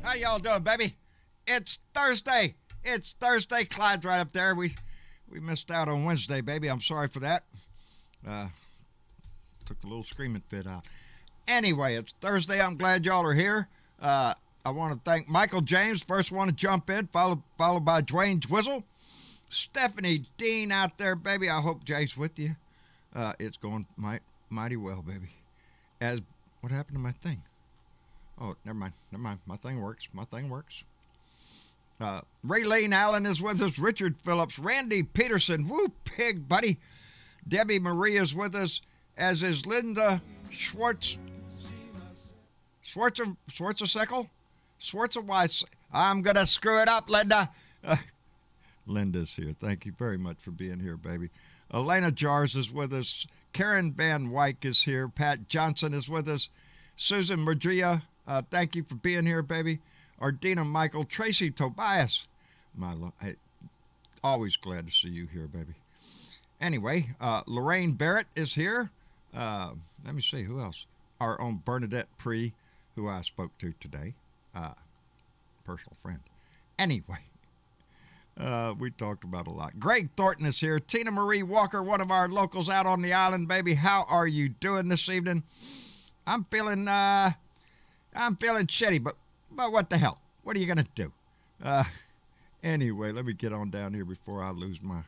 How y'all doing, baby? It's Thursday. It's Thursday. Clyde's right up there. We missed out on Wednesday, baby. I'm sorry for that. Took a little screaming fit out. Anyway, it's Thursday. I'm glad y'all are here. I want to thank Michael James, first one to jump in, followed by Dwayne Twizzle. Stephanie Dean out there, baby. I hope Jay's with you. It's going mighty well, baby. What happened to my thing? Oh, never mind. My thing works. Raylene Allen is with us. Richard Phillips. Randy Peterson. Woo, pig, buddy. Debbie Marie is with us, as is Linda Schwarzenweiss. I'm going to screw it up, Linda. Linda's here. Thank you very much for being here, baby. Elena Jars is with us. Karen Van Wyck is here. Pat Johnson is with us. Susan Madria, thank you for being here, baby. Ardina Michael. Tracy Tobias. Always glad to see you here, baby. Anyway, Lorraine Barrett is here. Let me see, who else? Our own Bernadette Pree, who I spoke to today. Personal friend. Anyway, we talked about a lot. Greg Thornton is here. Tina Marie Walker, one of our locals out on the island, baby. How are you doing this evening? I'm feeling shitty, but what the hell? What are you gonna do? Anyway, let me get on down here before I lose my...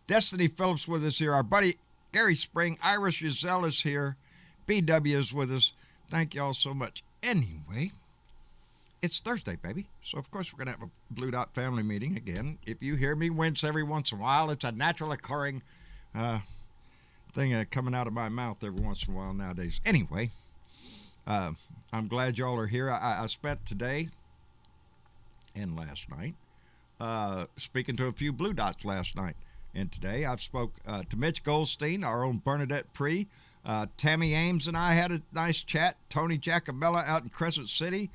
Destiny Phillips with us here. Our buddy Gary Spring. Iris Giselle is here. BW is with us. Thank y'all so much. Anyway, it's Thursday, baby. So, of course, we're going to have a Blue Dot family meeting again. If you hear me wince every once in a while, it's a natural occurring thing coming out of my mouth every once in a while nowadays. Anyway, I'm glad y'all are here. I spent today and last night speaking to a few Blue Dots last night. And today I've spoke to Mitch Goldstein, our own Bernadette Pree. Tammy Ames and I had a nice chat. Tony Giacomella out in Crescent City.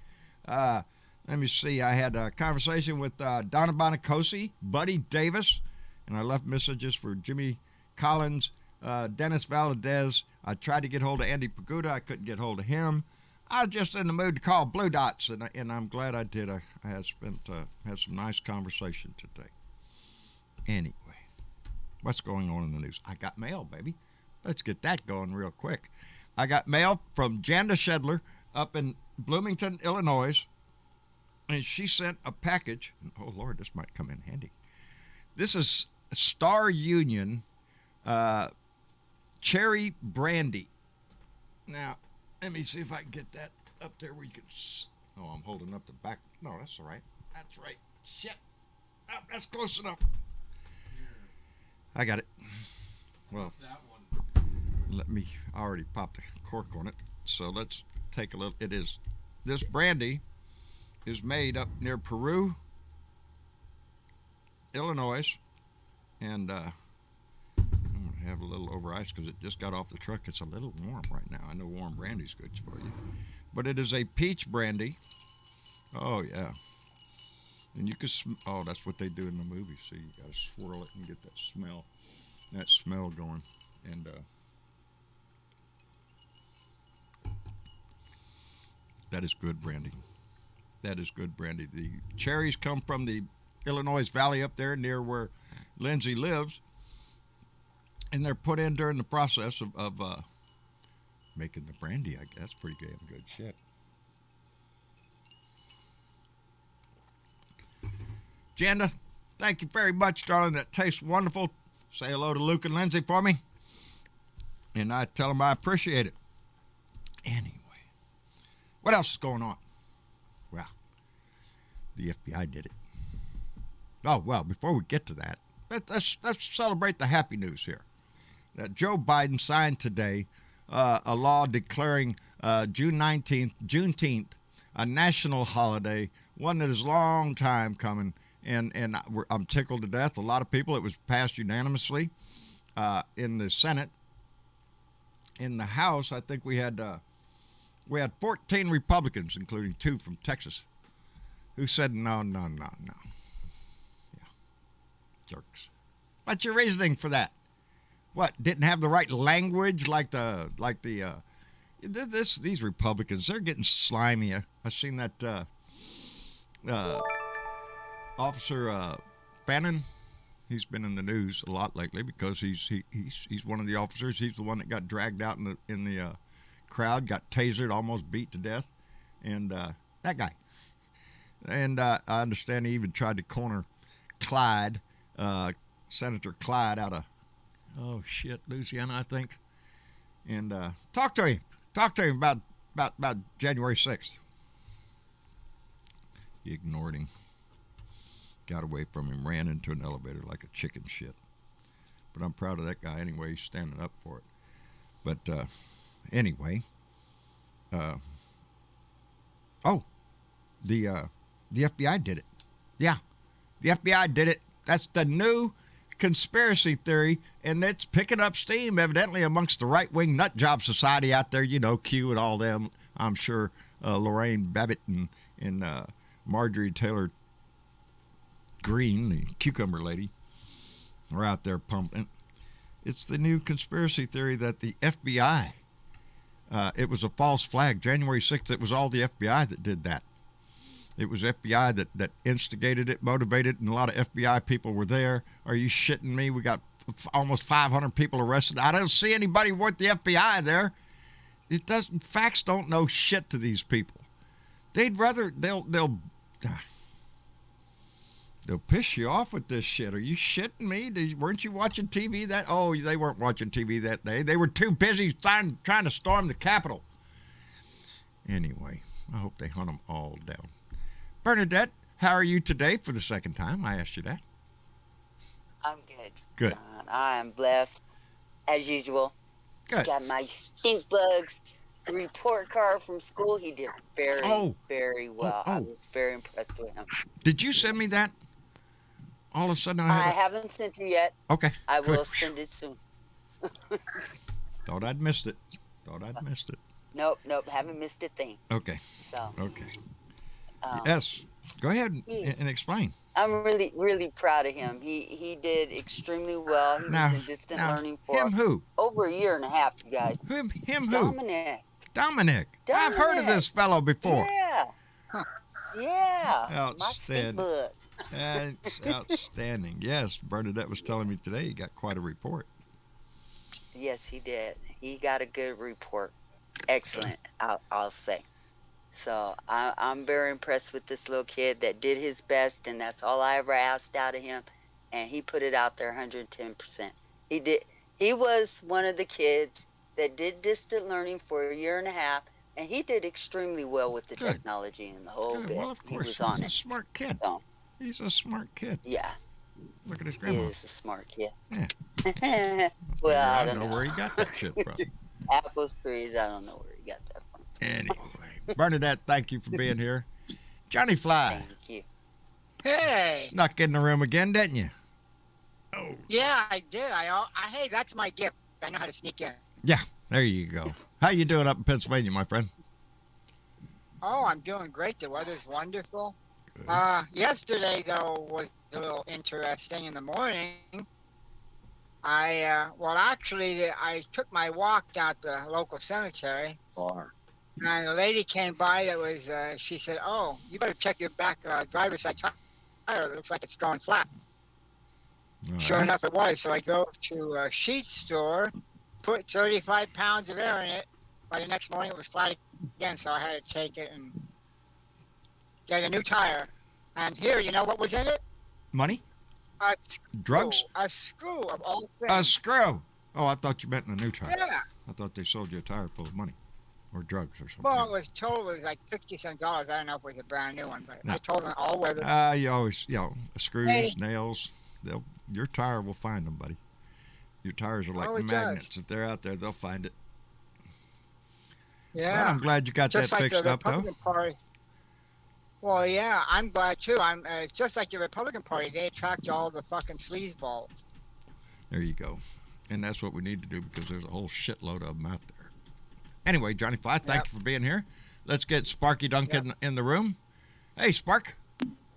Let me see. I had a conversation with Donna Bonacosi, Buddy Davis, and I left messages for Jimmy Collins, Dennis Valadez. I tried to get hold of Andy Paguda. I couldn't get hold of him. I was just in the mood to call Blue Dots, and I'm glad I did. I had some nice conversation today. Anyway, what's going on in the news? I got mail, baby. Let's get that going real quick. I got mail from Janda Shedler up in Bloomington, Illinois, and she sent a package. Oh, Lord, this might come in handy. This is Star Union cherry brandy. Now, let me see if I can get that up there where you can... Oh, I'm holding up the back. No, that's all right. That's right. Shit. Oh, that's close enough. I got it. Well, I already popped the cork on it. So let's take a little. This brandy is made up near Peru, Illinois, and I'm going to have a little over ice because it just got off the truck. It's a little warm right now. I know warm brandy's good for you. But it is a peach brandy. Oh, yeah. And you can, oh, that's what they do in the movie. See, you got to swirl it and get that smell going. And that is good brandy. That is good brandy. The cherries come from the Illinois Valley up there near where Lindsay lives. And they're put in during the process of making the brandy. I guess that's pretty damn good shit. Janda, thank you very much, darling. That tastes wonderful. Say hello to Luke and Lindsay for me. And I tell them I appreciate it. Anyway, what else is going on? Well, the FBI did it. Oh, well, before we get to that, let's celebrate the happy news here. That Joe Biden signed today a law declaring Juneteenth a national holiday, one that is a long time coming. And I'm tickled to death. A lot of people, it was passed unanimously in the Senate. In the House, I think we had 14 Republicans, including 2 from Texas, who said no. Yeah, jerks. What's your reasoning for that? What, didn't have the right language these Republicans, they're getting slimy. I've seen that uh, Officer Fannin, he's been in the news a lot lately because he's one of the officers. He's the one that got dragged out in the crowd, got tasered, almost beat to death, and that guy. And I understand he even tried to corner Clyde, Senator Clyde, out of Louisiana, I think, and talk to him about January 6th. He ignored him. Got away from him, ran into an elevator like a chicken shit. But I'm proud of that guy anyway. He's standing up for it. But anyway, the FBI did it. Yeah, the FBI did it. That's the new conspiracy theory, and it's picking up steam evidently amongst the right-wing nut job society out there. You know, Q and all them. I'm sure Lorraine Babbitt and Marjorie Taylor Greene, the cucumber lady, are out there pumping. It's the new conspiracy theory that the FBI, it was a false flag. January 6th, it was all the FBI that did that. It was FBI that instigated it, motivated, and a lot of FBI people were there. Are you shitting me? We got almost 500 people arrested. I don't see anybody worth the FBI there. Facts don't know shit to these people. They'll piss you off with this shit. Are you shitting me? Weren't you watching TV that? Oh, they weren't watching TV that day. They were too busy trying to storm the Capitol. Anyway, I hope they hunt them all down. Bernadette, how are you today for the second time? I asked you that. I'm good. Good. John. I am blessed, as usual. Good. Got my stink bugs report card from school. He did very well. I was very impressed with him. Did you send me that? All of a sudden I haven't sent you yet. Okay. I will send it soon. Thought I'd missed it. Nope. Haven't missed a thing. Okay. So. Okay. Yes. Go ahead and explain. I'm really, really proud of him. He did extremely well. He was in distant learning for him who? over a year and a half, you guys. Him who? Dominic. I've heard of this fellow before. Yeah. Yeah. Outstanding. My stink bug. That's outstanding. Yes, Bernadette was telling me today he got quite a report. Yes, he did. He got a good report. Excellent, I'll say. So I'm very impressed with this little kid that did his best, and that's all I ever asked out of him. And he put it out there 110%. He did. He was one of the kids that did distant learning for a year and a half, and he did extremely well with the technology and the whole bit. Well, of course, he was on he's a smart kid. So, he's a smart kid. Yeah. Look at his grandma. He is a smart kid. Yeah. Well, I don't know where he got that shit from. Apples, trees, I don't know where he got that from. Anyway, Bernadette, thank you for being here. Johnny Fly. Thank you. Hey. Snuck in the room again, didn't you? Oh. Yeah, I did. Hey, that's my gift. I know how to sneak in. Yeah, there you go. How you doing up in Pennsylvania, my friend? Oh, I'm doing great. The weather's wonderful. Good. Yesterday, though, was a little interesting in the morning. I took my walk down to the local cemetery. And the lady came by that was, she said, oh, you better check your back driver's side tire. It looks like it's going flat. Sure enough, it was. So I go to a sheet store, put 35 pounds of air in it. By the next morning, it was flat again, so I had to take it and get a new tire. And here, you know what was in it? Money? Drugs? A screw of all things. A screw? Oh, I thought you meant in a new tire. Yeah. I thought they sold you a tire full of money. Or drugs or something. Well, it was like 60 cents. I don't know if it was a brand new one, but no. I told them all weather. You always, screws, nails. Your tire will find them, buddy. Your tires are like magnets. Does. If they're out there, they'll find it. Yeah. Well, I'm glad you got just that like fixed up, though. Party. Well, yeah, I'm glad too. It's just like the Republican Party. They attract all the fucking sleazeballs. There you go. And that's what we need to do because there's a whole shitload of them out there. Anyway, Johnny Fly, thank you for being here. Let's get Sparky Duncan in the room. Hey, Spark.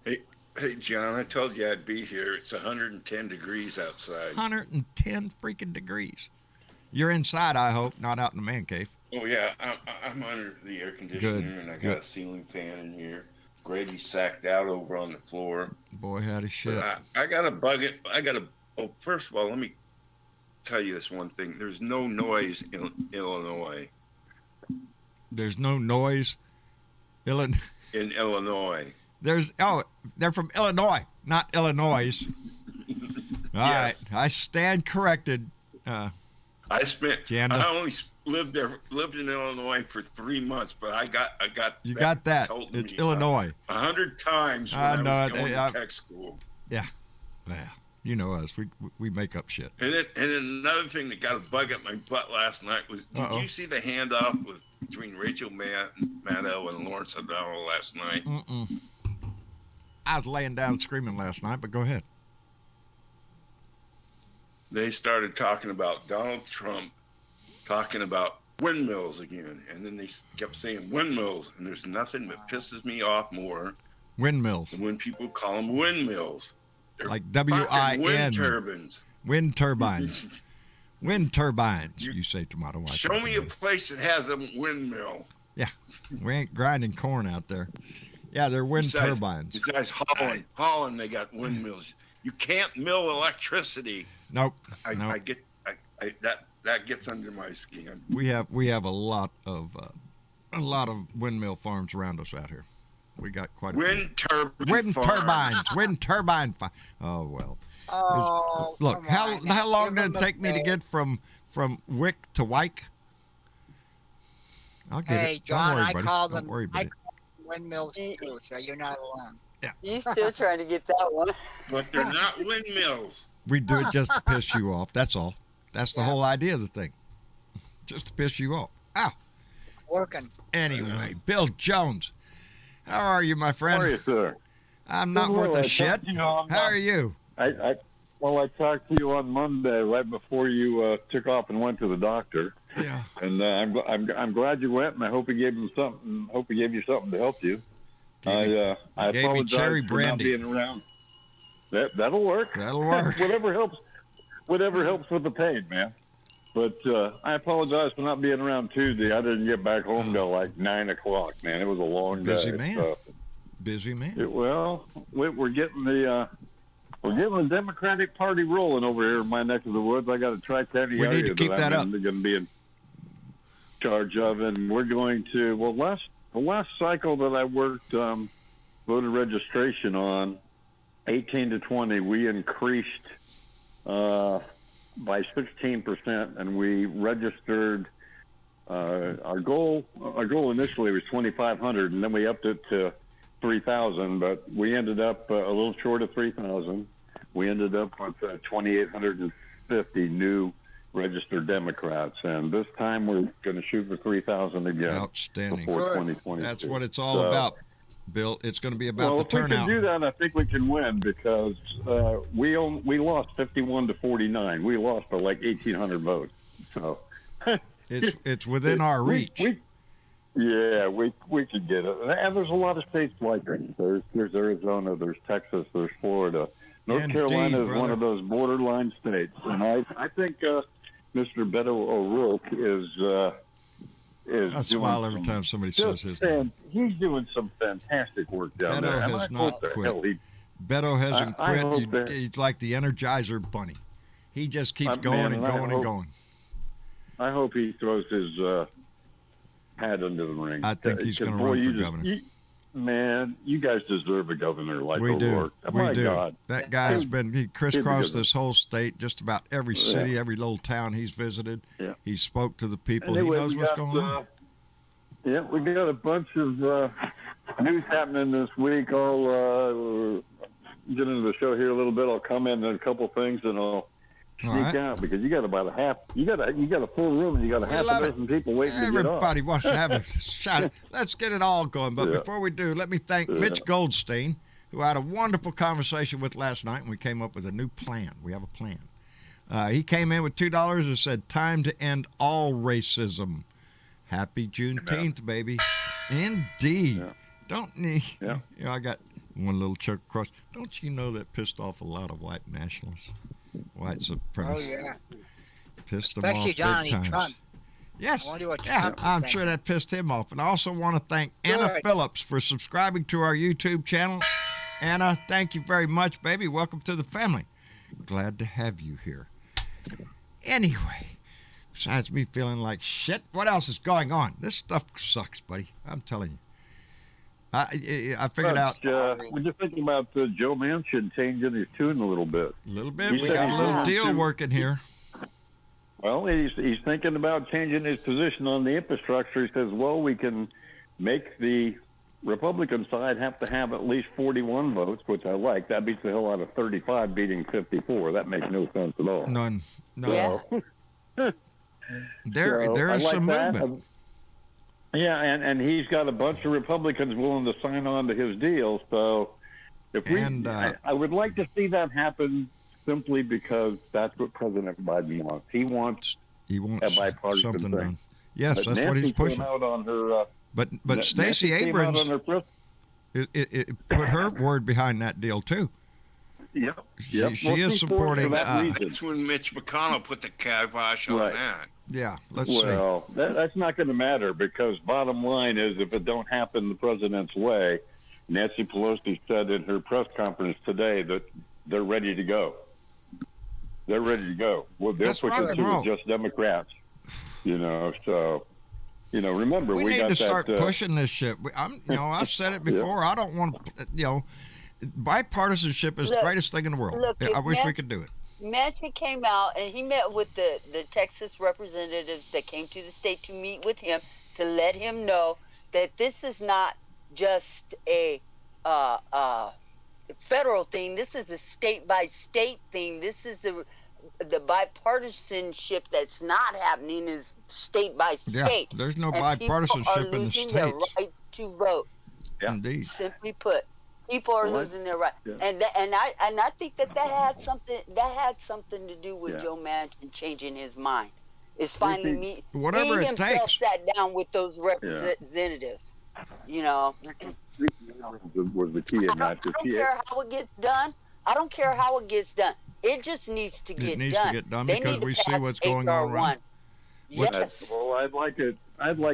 Hey, John, I told you I'd be here. It's 110 degrees outside. 110 freaking degrees. You're inside, I hope, not out in the man cave. Oh, yeah. I'm under the air conditioner, and I got a ceiling fan in here. Grady sacked out over on the floor. Boy, howdy shit. But I got to bug it. Oh, first of all, let me tell you this one thing. There's no noise in Illinois. There's no noise. In Illinois. They're from Illinois, not Illinois. All right, I stand corrected. I only lived in Illinois for 3 months, but I got you got that. It's Illinois. 100 times when I was going to tech school. Yeah. You know us. We make up shit. And another thing that got a bug up my butt last night was, did you see the handoff between Rachel Maddow and Lawrence O'Donnell last night? I was laying down screaming last night, but go ahead. They started talking about Donald Trump, talking about windmills again. And then they kept saying windmills. And there's nothing that pisses me off more. Windmills. Than when people call them windmills. They're like W-I-N. Wind turbines. Wind turbines. Wind turbines, you say, Tomato. Show me a place that has a windmill. Yeah. We ain't grinding corn out there. Yeah, they're wind turbines. Besides Holland, they got windmills. You can't mill electricity. Nope. That gets under my skin. We have a lot of windmill farms around us out here. We got quite a wind turbines. Wind turbine. Oh well. Oh, look, how long did it take me to get from Wick to Wyke? I'll get it. Hey, John, I called them. Don't worry about it. Windmills too, so you're not alone. Yeah. He's still trying to get that one. But they're not windmills. We do it just to piss you off. That's all. That's the whole idea of the thing. Just to piss you off. Ow. Working. Anyway, Bill Jones. How are you, my friend? How are you, sir? I'm not worth a shit. How are you? I talked to you on Monday right before you took off and went to the doctor. Yeah. And I'm glad you went, and I hope he gave you something. Hope he gave you something to help you. I gave me cherry apologize for brandy. not being around. That'll work. That'll work. Whatever helps with the pain, man. But I apologize for not being around Tuesday. I didn't get back home till like 9 o'clock, man. It was a long day. Busy man. Busy man. We're getting the Democratic Party rolling over here in my neck of the woods. I got a tri-county area need to keep that up. I'm going to be in charge of, and we're going to. Well, the last cycle that I worked voter registration on, 18 to 20, we increased by 16%, and we registered. Our goal initially was 2,500, and then we upped it to 3,000. But we ended up a little short of 3,000. We ended up with 2,850 new registered Democrats, and this time we're going to shoot for 3,000 again. Outstanding. Before 2022. That's what it's all about, Bill. It's going to be about the turnout. If we can do that, I think we can win because we lost 51 to 49. We lost by like 1,800 votes. So it's within our reach. We could get it. And there's a lot of states like it. There's Arizona, there's Texas, there's Florida. North Carolina is one of those borderline states, and I think Mr. Beto O'Rourke is. I smile every time somebody says his name. He's doing some fantastic work down there. Beto has not quit. Beto hasn't quit. He's like the Energizer Bunny. He just keeps going and going and going. I hope he throws his hat into the ring. I think he's going to run for governor. Man, you guys deserve a governor like O'Rourke. We do. God. That guy has he crisscrossed this whole state, just about every city, every little town he's visited. Yeah. He spoke to the people. Anyway, he knows what's going on. Yeah, we got a bunch of news happening this week. I'll get into the show here a little bit. I'll comment on a couple things, and I'll sneak out because you got about a half. You got a full room, and you got a half a dozen people waiting to get on. Everybody wants to have a shot. Let's get it all going. But before we do, let me thank Mitch Goldstein, who I had a wonderful conversation with last night, and we came up with a new plan. We have a plan. He came in with $2 and said, "Time to end all racism. Happy Juneteenth, baby." Indeed. Yeah. Don't I got one little chuck across. Don't you know that pissed off a lot of white nationalists? White supremacists. Oh, yeah. Pissed them Especially off Donald big times. Trump. Yes. I wonder what Yeah, Trump I'm thinks. sure that pissed him off. And I also want to thank Anna Good. Phillips for subscribing to our YouTube channel. Anna, thank you very much, baby. Welcome to the family. Glad to have you here. Anyway, besides me feeling like shit, what else is going on? This stuff sucks, buddy. I'm telling you. I figured out We're just thinking about Joe Manchin changing his tune a little bit. a little bit. He We said got a he's little going deal to- working here. Well, he's thinking about changing his position on the infrastructure. He says, well, we can make the Republican side have to have at least 41 votes, which I like. That beats the hell out of 35 beating 54. That makes no sense at all. None. No. Yeah. There I is like some that. movement. Yeah, and he's got a bunch of Republicans willing to sign on to his deal. So if we, And, I would like to see that happen simply because that's what President Biden wants. He wants He wants a bipartisan something thing. done. Yes, But that's what Nancy he's pushing. Came out on her, But Nancy Stacey came out Abrams on her press. it put her word behind that deal too. Yep. She Yep. is Well, for supporting, that reason. That's when Mitch McConnell put the kibosh on Right. that. Yeah, let's see. Well, that's not going to matter because bottom line is if it don't happen the president's way, Nancy Pelosi said in her press conference today that they're ready to go. They're ready to go. Well, they'll That's put rock it and to roll. just Democrats. So, remember We we need got to start that, pushing this shit. I've said it before. I don't want, bipartisanship is the Look, greatest thing in the world. look, I if wish we Nan- could do it. Manchin came out and he met with the Texas representatives that came to the state to meet with him to let him know that this is not just a federal thing. This is a state by state thing. This is the bipartisanship that's not happening is state by Yeah, state. there's no And people are bipartisanship in the losing their states. right to vote. Yeah. Indeed. Simply put, people are Well, losing their right, yeah. and I think that had something to do with Yeah. Joe Manchin changing his mind. Is finally think- Whatever he it himself takes. sat down with those representatives. was the key in I that. don't care how it gets done. I don't care how it gets done. It just needs to get It needs done. to get done They because need to we see pass what's going HR on around. 1. What- Yes. Well, I'd like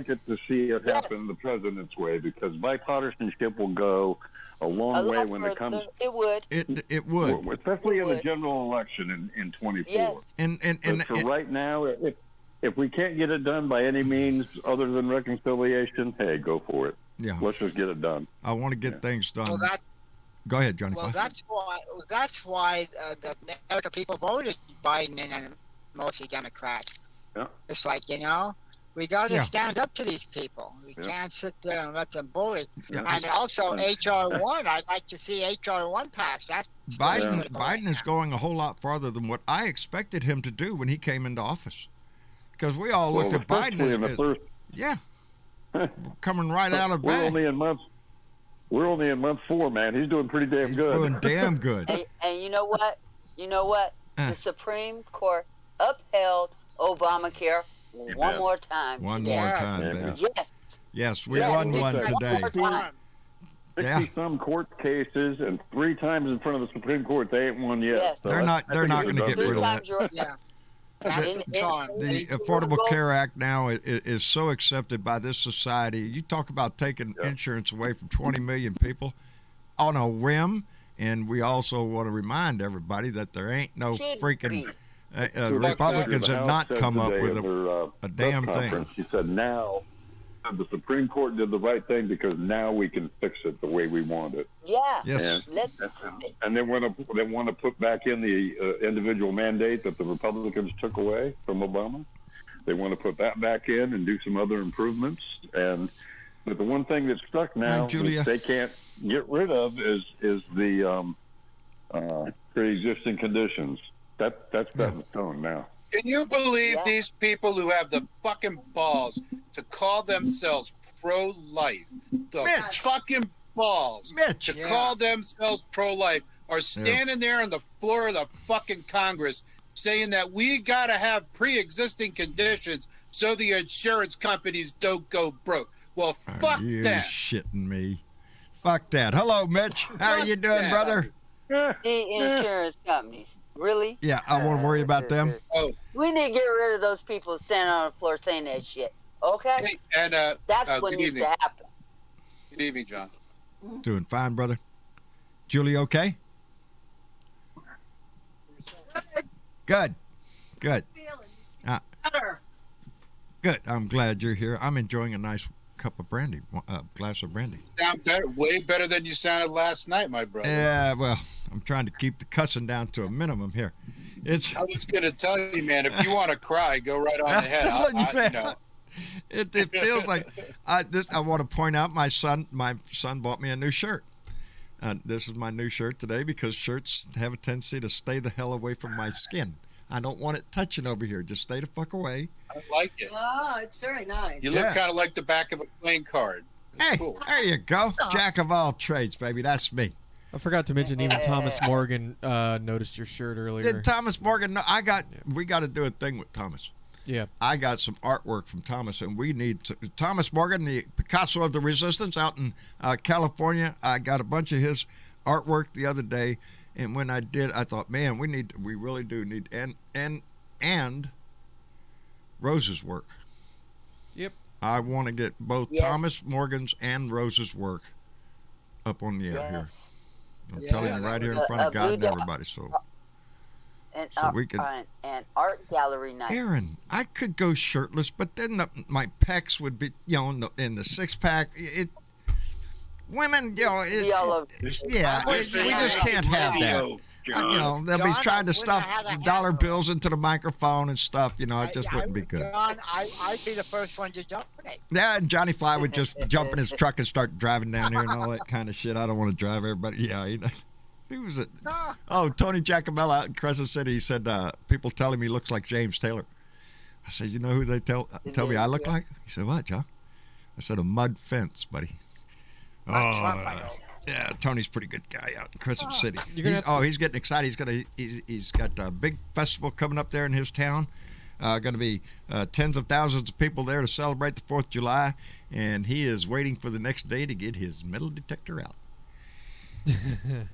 it to see it Yes. happen the president's way because bipartisanship will go a long A way lot when it comes, further. It would. It would. especially in the would. general election in 24. Yes. And But for right now, if we can't get it done by any means other than reconciliation, hey, go for it. yeah, Let's just get it done. I want to get things done. Well, Go ahead, Johnny. Well, Flash. that's why the American people voted Biden and mostly Democrats. Yeah. It's like we got to Yeah. stand up to these people. We Yeah. can't sit there and let them bully. Yeah. And also HR1, I'd like to see HR1 passed. That's Biden good. Biden is going a whole lot farther than what I expected him to do when he came into office. Because we all looked at Biden especially in the as, first. yeah, coming right out of We're bed. only in month 4, man. He's doing pretty damn He's good. doing damn good. And you know what? The Supreme Court upheld Obamacare one more time. One today. more Yes. time, Yeah. baby. Yes. Yes, we Yes. won one One today. more time. 60 some court cases and 3 times in front of the Supreme Court. They ain't won yet. Yes. So They're I not think gonna it's a get done rid of deal. that. Yeah. That's And- the charm. and- The Affordable Care Act now is so accepted by this society. You talk about taking insurance away from 20 million people on a whim. And we also want to remind everybody that there ain't no Should freaking be. Republicans The have House not said come up today with in a their, a damn press thing. conference, He said now the Supreme Court did the right thing because now we can fix it the way we want it. Yeah. Yes. Let's, And they want to put back in the individual mandate that the Republicans took away from Obama. They want to put that back in and do some other improvements. But the one thing that's stuck now Julia. that they can't get rid of is the pre-existing conditions. That's set in stone now. Can you believe Yeah. these people who have the fucking balls to call themselves pro-life? The Mitch. fucking balls Mitch. to Yeah. call themselves pro-life are standing there on the floor of the fucking Congress saying that we got to have pre-existing conditions so the insurance companies don't go broke. Well, fuck Are you that. shitting me? Fuck that. Hello, Mitch. How are you doing, that. brother? the insurance companies. Really? Yeah, I want to worry about them. Oh, We need to get rid of those people standing on the floor saying that shit. Okay? hey, and That's what good needs evening. to happen. Good evening, John. Doing fine, brother. Julie, okay? Good. Good. Good. I'm glad you're here. I'm enjoying a nice cup of brandy, glass of brandy. Sound better, way better than you sounded last night, my brother. Yeah, well, I'm trying to keep the cussing down to a minimum here. It's. I was gonna tell you, man. If you want to cry, go right on I'm ahead. telling you, man. You know. It feels like I want to point out my son bought me a new shirt. This is my new shirt today because shirts have a tendency to stay the hell away from my skin. I don't want it touching over here. Just stay the fuck away. I like it. Oh, it's very nice. You look kind of like the back of a playing card. It's Hey, cool. there you go. Jack of all trades, baby. That's me. I forgot to mention even Thomas Morgan noticed your shirt earlier. Did Thomas Morgan? No, we got to do a thing with Thomas. Yeah. I got some artwork from Thomas, and we need to, Thomas Morgan, the Picasso of the Resistance out in California. I got a bunch of his artwork the other day, and when I did, I thought, man, we really do need, and Rose's work. Yep. I want to get both Thomas Morgan's and Rose's work up on the air here. I'm telling you right here in front of God and everybody. So we could. And art gallery night. Aaron, I could go shirtless, but then my pecs would be, in the six pack. Women, we just can't have that. They'll be trying to stuff dollar bills into the microphone and stuff. It just wouldn't be good. John, I'd be the first one to donate. Yeah, and Johnny Fly would just jump in his truck and start driving down here and all that kind of shit. I don't want to drive everybody. Yeah, who was it? Oh, Tony Giacomella out in Crescent City. He said people tell him he looks like James Taylor. I said, you know who they tell me I look like? He said, what, John? I said, a mud fence, buddy. Yeah, Tony's a pretty good guy out in Crescent City. He's getting excited. He's got a big festival coming up there in his town. Going to be tens of thousands of people there to celebrate the 4th of July, and he is waiting for the next day to get his metal detector out.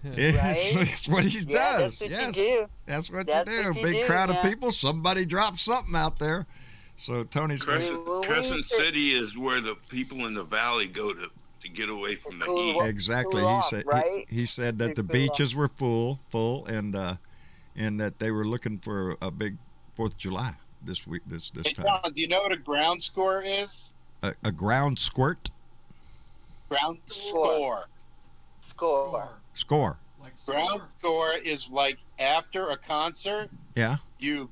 That's what he does. That's what you do. That's what you do. A big crowd of people. Somebody drops something out there. So Tony's Crescent City is where the people in the valley go to get away from the heat. Exactly. He said that the beaches were full, and that they were looking for a big 4th of July this week. This time. John, do you know what a ground score is? A ground squirt. Ground score. Score. Ground score is like after a concert. Yeah. You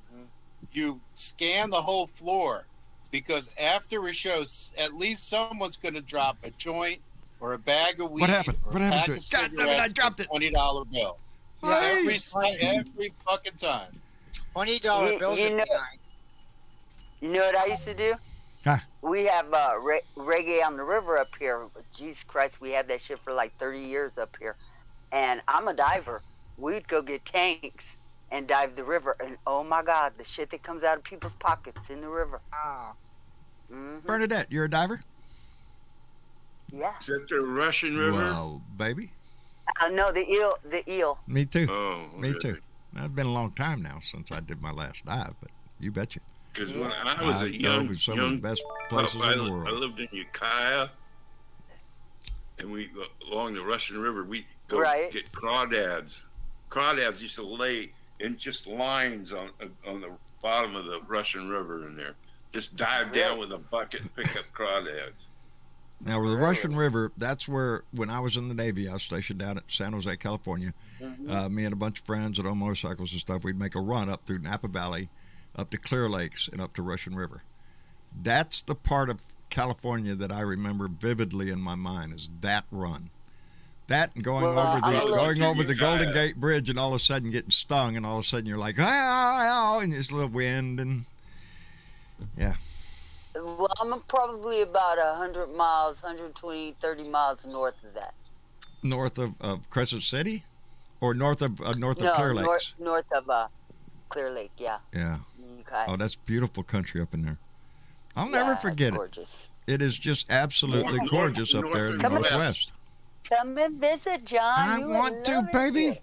scan the whole floor. Because after a show, at least someone's going to drop a joint or a bag of weed. What happened? Or what happened to it? God damn it! I dropped it. $20 bill. Every fucking time. $20 bills. You know what I used to do? Huh? We have reggae on the river up here. Jesus Christ, we had that shit for like 30 years up here. And I'm a diver. We'd go get tanks and dive the river, and oh my God, the shit that comes out of people's pockets in the river. Bernadette, you're a diver? Yeah. Is that the Russian River? Well, baby. No, the eel. Me too. Oh, Me too. It's been a long time now since I did my last dive, but you betcha. Because when I was a young of the best places in the world. I lived in Ukiah, and we along the Russian River. We go get crawdads. Crawdads used to lay in just lines on the bottom of the Russian River in there. Just dive down with a bucket and pick up crawdads. Now, the Russian River, that's where, when I was in the Navy, I was stationed down at San Jose, California. Me and a bunch of friends that own motorcycles and stuff, we'd make a run up through Napa Valley, up to Clear Lakes, and up to Russian River. That's the part of California that I remember vividly in my mind, is that run. That and going over the Golden Gate Bridge and all of a sudden getting stung, and all of a sudden you're like, and there's a little wind, and yeah. Well, I'm probably about 100 miles, 120, 30 miles north of that. North of Crescent City? Or north of Clear Lakes? North of Clear Lake, yeah. Yeah. Okay. Oh, that's beautiful country up in there. I'll never forget it. Gorgeous. It is just absolutely gorgeous up there in the Northwest. Come and visit, John. I want to, baby.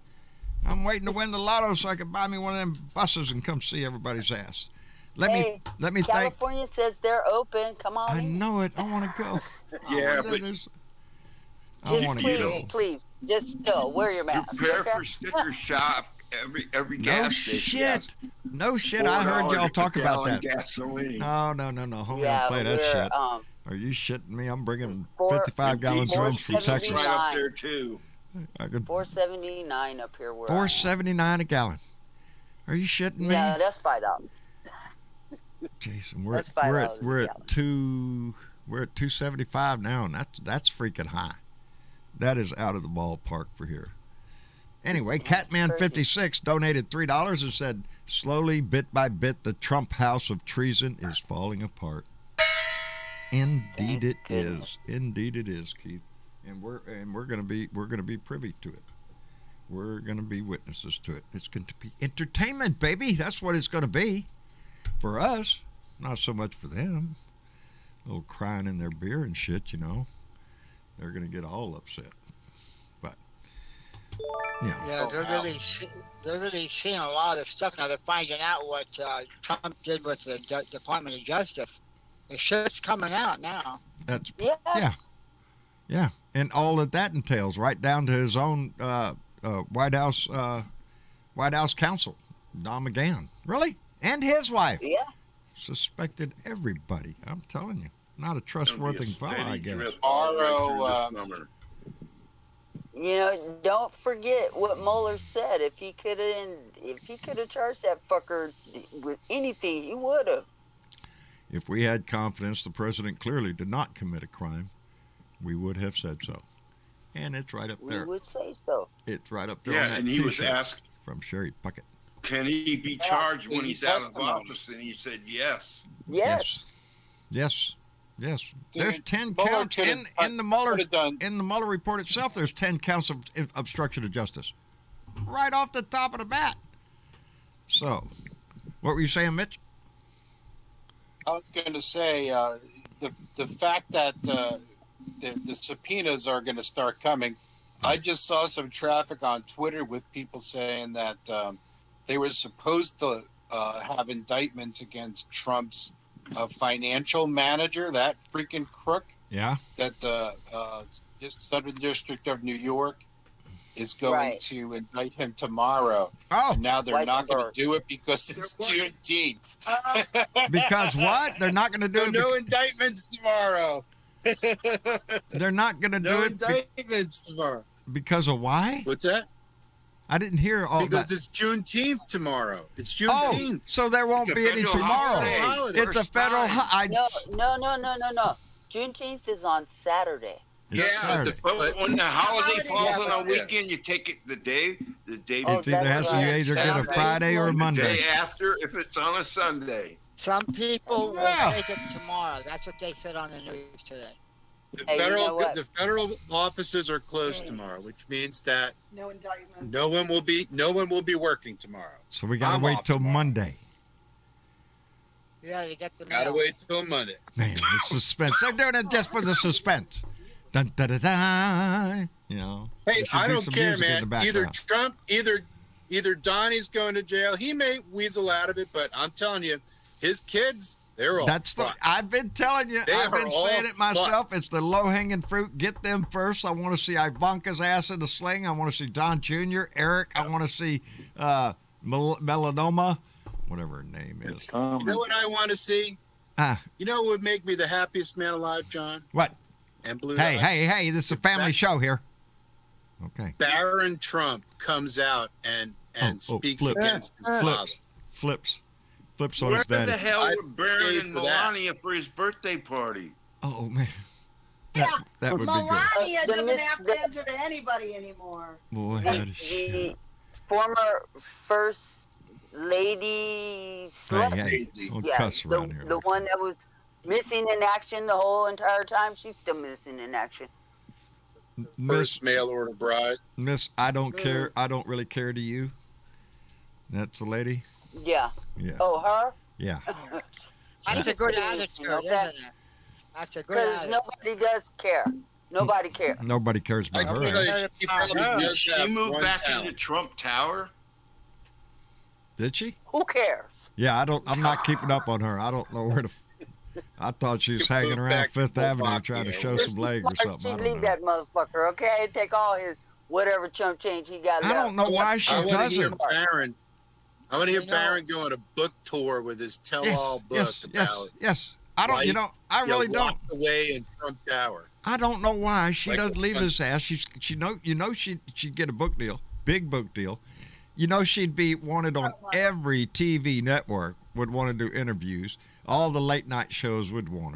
I'm waiting to win the lotto so I can buy me one of them buses and come see everybody's ass. Let me thank. California says they're open. Come on I in. know it. I want to go. Yeah, but Just I want to go. please, just still wear your mask. Prepare okay? for sticker shock. Every No gas station. has shit. No shit. I heard y'all $4 talk a about gallon that. Gasoline. No. Homie, Yeah, don't play that we're, shit. Are you shitting me? I'm bringing Four- 55-gallon drums from Texas. Right up there too. I could, $4.79 up here. Where $4.79 a gallon. Are you shitting me? Yeah, that's $5. Jason, That's $5 we're a at $2.75 now, and that's freaking high. That is out of the ballpark for here. Anyway, Catman56 donated $3 and said, slowly, bit by bit, the Trump house of treason is falling apart. Indeed it is. Indeed it is, Keith. And we're gonna be privy to it. We're gonna be witnesses to it. It's going to be entertainment, baby. That's what it's gonna be. For us, not so much for them. A little crying in their beer and shit, you know. They're gonna get all upset. But Yeah, they're really seeing a lot of stuff now. They're finding out what Trump did with the Department of Justice. The shit's coming out now. that's Yeah. yeah, and all that entails, right down to his own White House counsel, Don McGahn. Really, and his wife. Yeah. Suspected everybody. I'm telling you, not a trustworthy fellow, I guess. You know, don't forget what Mueller said. If he could have charged that fucker with anything, he would have. If we had confidence the president clearly did not commit a crime, we would have said so. And it's right up there. We would say so. It's right up there. Yeah, on that and he was t-shirt asked, from Sherry Puckett. can he be charged when he's out of testimony. office? And he said yes. Yes. Yes. There's Dude, 10 Mueller counts could've- in the Mueller could've done- in the Mueller report itself. There's 10 counts of obstruction of justice, right off the top of the bat. So, what were you saying, Mitch? I was going to say the fact that the subpoenas are going to start coming. I just saw some traffic on Twitter with people saying that they were supposed to have indictments against Trump's financial manager, that freaking crook. Yeah. That Southern District of New York is going to indict him tomorrow. Oh. And now they're not going to do it because it's Juneteenth. Because what? They're not going to do So it. no indictments tomorrow. They're not going to do No it indictments tomorrow. because of why? What's that? I didn't hear all Because that. it's Juneteenth tomorrow. It's Oh, Juneteenth. so there won't It's a be any federal tomorrow. holiday. It's a First federal. time. No. Juneteenth is on Saturday. Yeah, Saturday. but when the holiday falls on a Yeah. weekend, you take it the day It either has to either get a Friday or a the Monday. day after if it's on a Sunday. Some people will Yeah. take it tomorrow. That's what they said on the news today. The Hey, you know federal what? the federal offices are closed tomorrow, which means that No indictment. no one will be working tomorrow. So we gotta I'm wait off till tomorrow. Monday. Yeah, they get the Gotta mail. wait till Monday. Man, the suspense. They're doing it just for the suspense. Dun, da, da, da. You know. Hey, there should I be don't some care, music in man. the Either background. Trump, either Donnie's going to jail. He may weasel out of it, but I'm telling you, his kids, they're all That's the. fucked. I've been telling you. They I've been are all saying it myself. fucked. It's the low-hanging fruit. Get them first. I want to see Ivanka's ass in the sling. I want to see Don Jr., Eric. I want to see Melanoma, whatever her name is. You know what I want to see? You know what would make me the happiest man alive, John? What? And Blue Hey, Eyes? hey! This is a family show here. Okay. Barron Trump comes out and speaks flips. against his father. Flips on his Where the daddy. hell I were Barron paid and for that. Melania for his birthday party? Oh man. That would be good. Melania The doesn't mis- have to answer to anybody anymore. Boy, that is The shit. former first lady. Hey, don't Yeah, cuss the, around here. the one that was missing in action the whole entire time. She's still missing in action. Miss, First mail order bride. Miss, I don't care. I don't really care to you. That's the lady. Yeah. Yeah. Oh, her? Yeah. That's a good She's attitude, okay? isn't it? That's a good Because attitude. nobody does care. Nobody cares. Nobody cares I about can tell her. you, she probably does She have moved one back talent. into Trump Tower. Did she? Who cares? Yeah, I'm not keeping up on her. I don't know where to. I thought she was hanging moved around back to Fifth Avenue Milwaukee trying to or show wherever. some leg or something. I She'd don't leave know. that motherfucker, okay? Take all his whatever chump change he got I left. don't know why she I want to hear doesn't. Barron. I want to hear You know- Barron go on a book tour with his tell-all book Yes, about. yes. I don't. You life, know, I really don't. Locked away in Trump Tower. I don't know why she Like doesn't a leave fun- his ass. She'd get a book deal, big book deal. You know, she'd be wanted on every TV network. Would want to do interviews. All the late night shows would want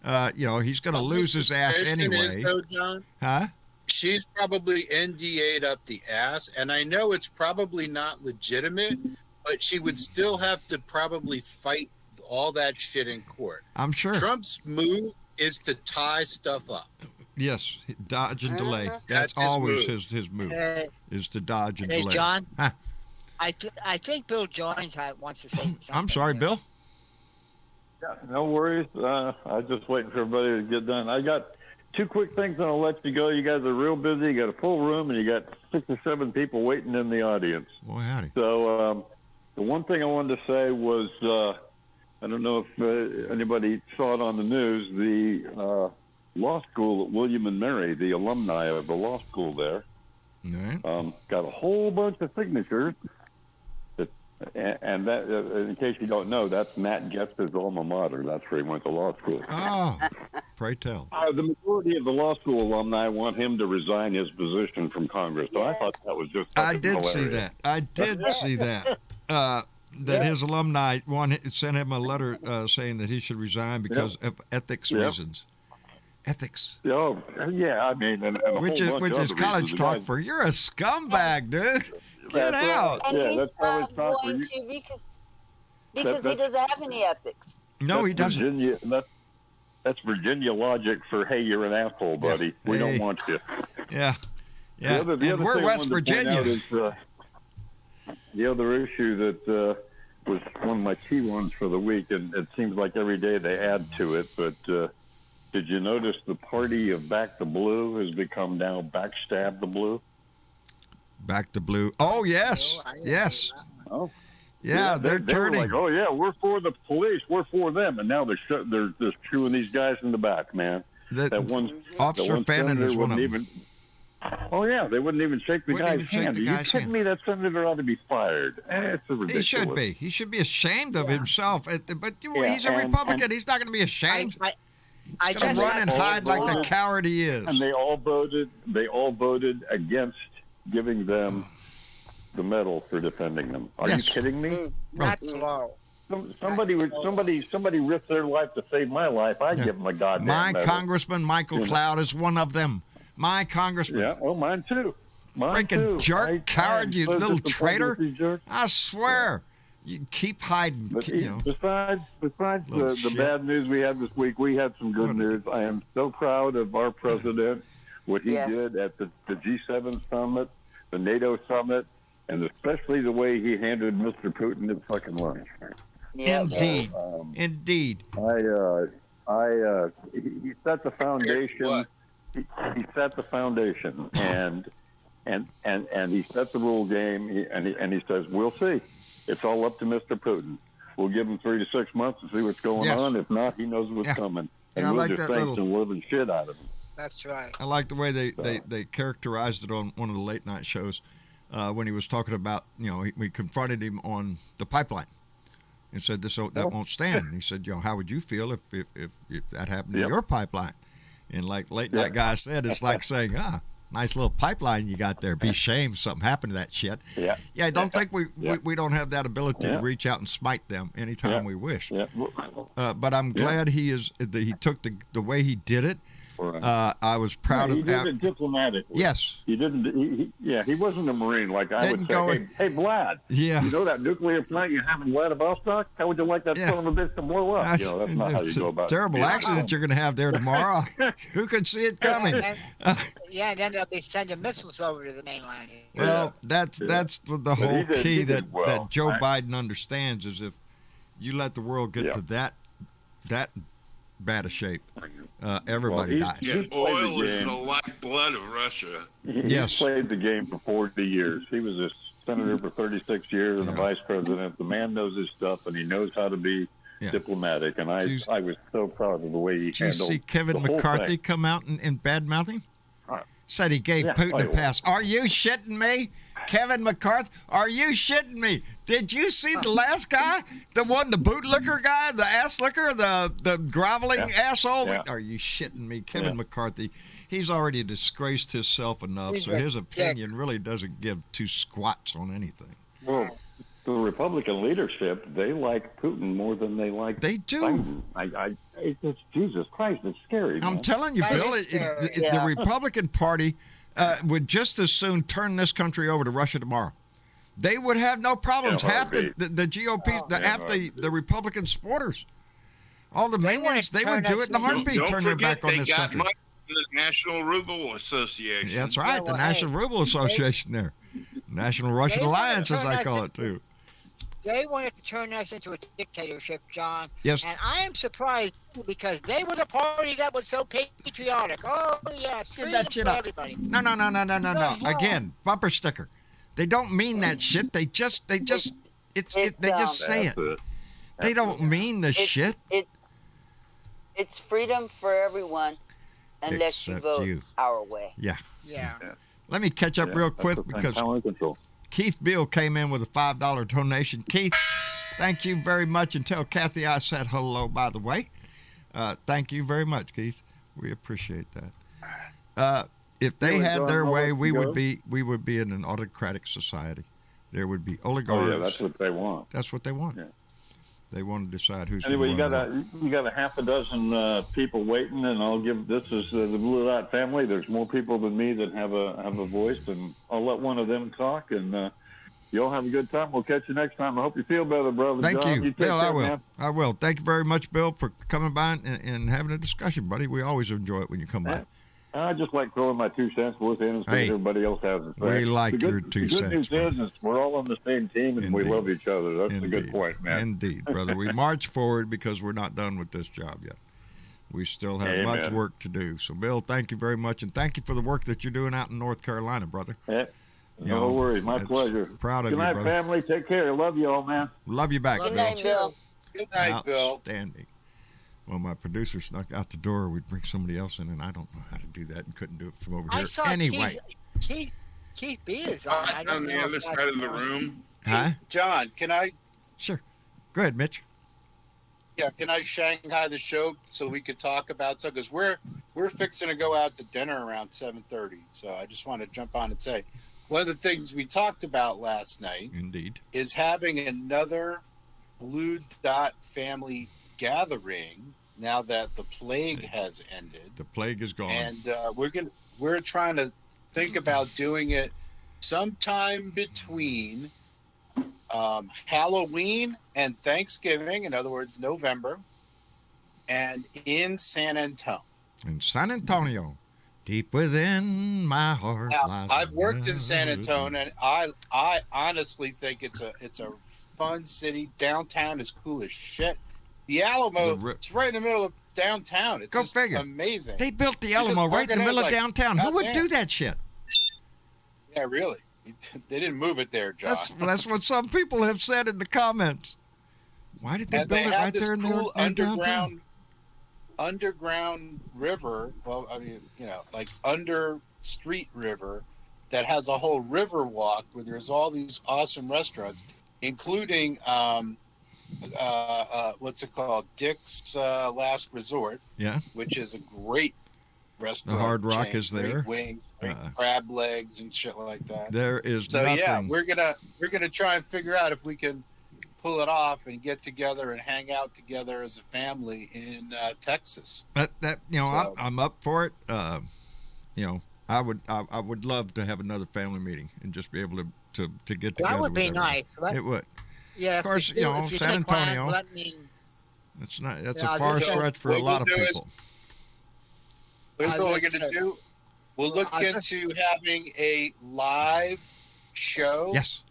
her. You know, he's going to lose his ass Question anyway. is, though, John, Huh? she's probably NDA'd up the ass, and I know it's probably not legitimate, but she would still have to probably fight all that shit in court. I'm sure. Trump's move is to tie stuff up. Yes, dodge and delay. That's That's his always move. his move Hey, is to dodge and hey, delay. John. Huh. I think Bill Jones wants to say something. I'm sorry, here. Bill. Yeah, no worries. I was just waiting for everybody to get done. I got two quick things and I'll let you go. You guys are real busy. You got a full room and you got 6 or 7 people waiting in the audience. Boy, howdy. So the one thing I wanted to say was, I don't know if anybody saw it on the news, the law school at William and Mary, the alumni of the law school there, All right. got a whole bunch of signatures. And that, in case you don't know, that's Matt Getz's alma mater. That's where he went to law school. Oh, pray tell. The majority of the law school alumni want him to resign his position from Congress. So I thought that was just I fucking did see hilarious. that. I did see that. That his alumni sent him a letter saying that he should resign because of ethics reasons. Ethics. Oh, yeah, I mean, and a Which whole bunch is of other college reasons. talk The guy- for you're a scumbag, dude. Get That's out. right. And Yeah, he's that's probably not talk for going you. to because he That- doesn't have any ethics. No, he That's doesn't. Virginia, that's Virginia logic for, hey, you're an asshole, buddy. We Hey. don't want you. Yeah. Yeah. The And other we're thing I West wanted to point out Virginia. is, the other issue that was one of my key ones for the week, and it seems like every day they add to it, but did you notice the party of Back the Blue has become now Backstab the Blue? Back to blue. Oh, yes. Oh, I didn't Yes. see that one. Oh. Yeah, they're they were turning. like, oh yeah, we're for the police, we're for them, and now they're just chewing these guys in the back, man. That one Officer one Fannin senator is one of wouldn't them. even. Oh yeah, they wouldn't even shake the Wouldn't even guy's shake hand. the Are you guy's kidding hand. me? That senator ought to be fired. It's ridiculous. He should be. He should be ashamed of himself. But Yeah, he's a and- Republican. He's not going to be I, ashamed. I, I He's going just to run and had- hide like the coward he is. And they all voted against giving them the medal for defending them. Are Yes. you kidding me? That's low. Somebody risked their life to save my life. I'd give them a goddamn My medal. Congressman Michael Yeah. Cloud is one of them. My congressman. Yeah, well, mine too. Mine Freaking too. jerk, coward, you so little disappointed traitor. with these jerks. I swear. You keep hiding. But You know. besides Little the shit. bad news we had this week, we had some good What a- news. I am so proud of our president, what he Yes. did at the G7 summit, the NATO summit, and especially the way he handled Mr. Putin his fucking lunch. Yeah. Indeed. Um, Indeed. He set the foundation. What? He set the foundation, and he set the rule game. And he says, "We'll see. It's all up to Mr. Putin. We'll give him 3 to 6 months to see what's going Yes. on. If not, he knows what's Yeah. coming, Yeah, and I we'll like just that sanction little- the living shit out of him." That's right. I like the way they characterized it on one of the late night shows when he was talking about, we confronted him on the pipeline and said that won't stand. He said, how would you feel if that happened to Yep. your pipeline? And like late night guy said, it's like saying, nice little pipeline you got there. Be shamed something happened to that shit. Yeah. Yeah, I don't think we don't have that ability to Yeah. reach out and smite them anytime Yeah. we wish. Yeah. But I'm glad he took the way he did it. Right. I was proud he of did that. it diplomatically. Yes. He didn't. He wasn't a Marine like I Didn't would go say. Hey, Vlad. Yeah. You know that nuclear plant you have in Vladivostok? How would you like that Yeah. son of a bitch to blow up? That's not how It's you go a about it. terrible Yeah. accident you're going to have there tomorrow. Who could see it coming? Yeah, and then they'll be sending missiles over to the mainland. Well, that's the he whole did- key he did well. that Joe Biden understands is if you let the world get Yeah. to that bad a shape. Everybody dies. Yeah, oil is the lifeblood of Russia. Yes. He played the game for 40 years. He was a senator for 36 years and a vice president. The man knows his stuff, and he knows how to be diplomatic. And I was so proud of the way he handled. Did you see Kevin McCarthy come out and bad-mouth him? Said he gave Putin a pass. Are you shitting me? Kevin McCarthy, are you shitting me? Did you see the last guy? The bootlicker guy, the ass licker, the groveling asshole? Yeah. Are you shitting me? Kevin McCarthy, he's already disgraced himself enough, so his opinion really doesn't give two squats on anything. Well, the Republican leadership, they like Putin more than they like They do. Biden. It's Jesus Christ, it's scary. I'm telling you, Bill, the Republican Party would just as soon turn this country over to Russia tomorrow. They would have no problems. Half the GOP, half the Republican supporters, all the minions, they would do it in a heartbeat, turn their back on this country. Money from the National Ruble Association. That's right, the National Ruble Association there. National Russian Alliance, as I call it, too. They wanted to turn us into a dictatorship, John. Yes. And I am surprised because they were the party that was so patriotic. Oh, yes. Get that shit up. Everybody. No. Again, bumper sticker. They don't mean that shit. They just say it. They don't mean the shit. It's freedom for everyone unless you vote our way. Yeah. Yeah. Let me catch up real quick because Keith Beal came in with a $5 donation. Keith, thank you very much. And tell Kathy I said hello, by the way. Thank you very much, Keith. We appreciate that. If they had their way, we would be in an autocratic society. There would be oligarchs. Oh yeah, that's what they want. That's what they want. Yeah. They want to decide who's. Anyway, you got going a half a dozen people waiting, and I'll give this is the Blue Dot family. There's more people than me that have a voice, and I'll let one of them talk. And you all have a good time. We'll catch you next time. I hope you feel better, brother. Thank John. you, Take Bill. care, I will. man. I will. Thank you very much, Bill, for coming by and having a discussion, buddy. We always enjoy it when you come by. I just like throwing my 2 cents worth in and see everybody else has it. We like your 2 cents. The good news is we're all on the same team and we love each other. That's the good point, man. Indeed, brother. We march forward because we're not done with this job yet. We still have much work to do. So, Bill, thank you very much, and thank you for the work that you're doing out in North Carolina, brother. No worries. My pleasure. Proud of you, brother. Good night, family. Take care. Love you all, man. Love you back, Good night, Bill. Good night, Bill. Outstanding. Well, my producer snuck out the door. We'd bring somebody else in, and I don't know how to do that and couldn't do it from over here. Anyway. Keith B is on. I don't on the other side of the room. Huh? John, can I? Sure. Go ahead, Mitch. Yeah, can I Shanghai the show so we could talk about something? Because we're fixing to go out to dinner around 7:30. So I just want to jump on and say, one of the things we talked about last night, indeed, is having another Blue Dot family gathering now that the plague has ended. The plague is gone, and we're trying to think about doing it sometime between Halloween and Thanksgiving, in other words, November, and in San Antonio. In San Antonio, deep within my heart. Now, I've worked in San Antonio, and I honestly think it's a fun city. Downtown is cool as shit. The Alamo, it's right in the middle of downtown. It's just amazing. They built the Alamo right in the middle of downtown. Who would do that shit? Yeah, really. They didn't move it there, John. That's what some people have said in the comments. Why did they build it right there in the underground river? Well, I mean, like under street river that has a whole river walk where there's all these awesome restaurants, including what's it called? Dick's Last Resort. Yeah. Which is a great restaurant. The Hard Rock chain, is there. Great wings, great crab legs and shit like that. There is so nothing. Yeah, we're gonna try and figure out if we can pull it off and get together and hang out together as a family in Texas. I'm up for it. I would love to have another family meeting and just be able to get together. That would be nice. It would. Yeah, of course, San Antonio. That's a far stretch for a lot of people. Here's what we're going to do. We'll look into having a live show. Yes.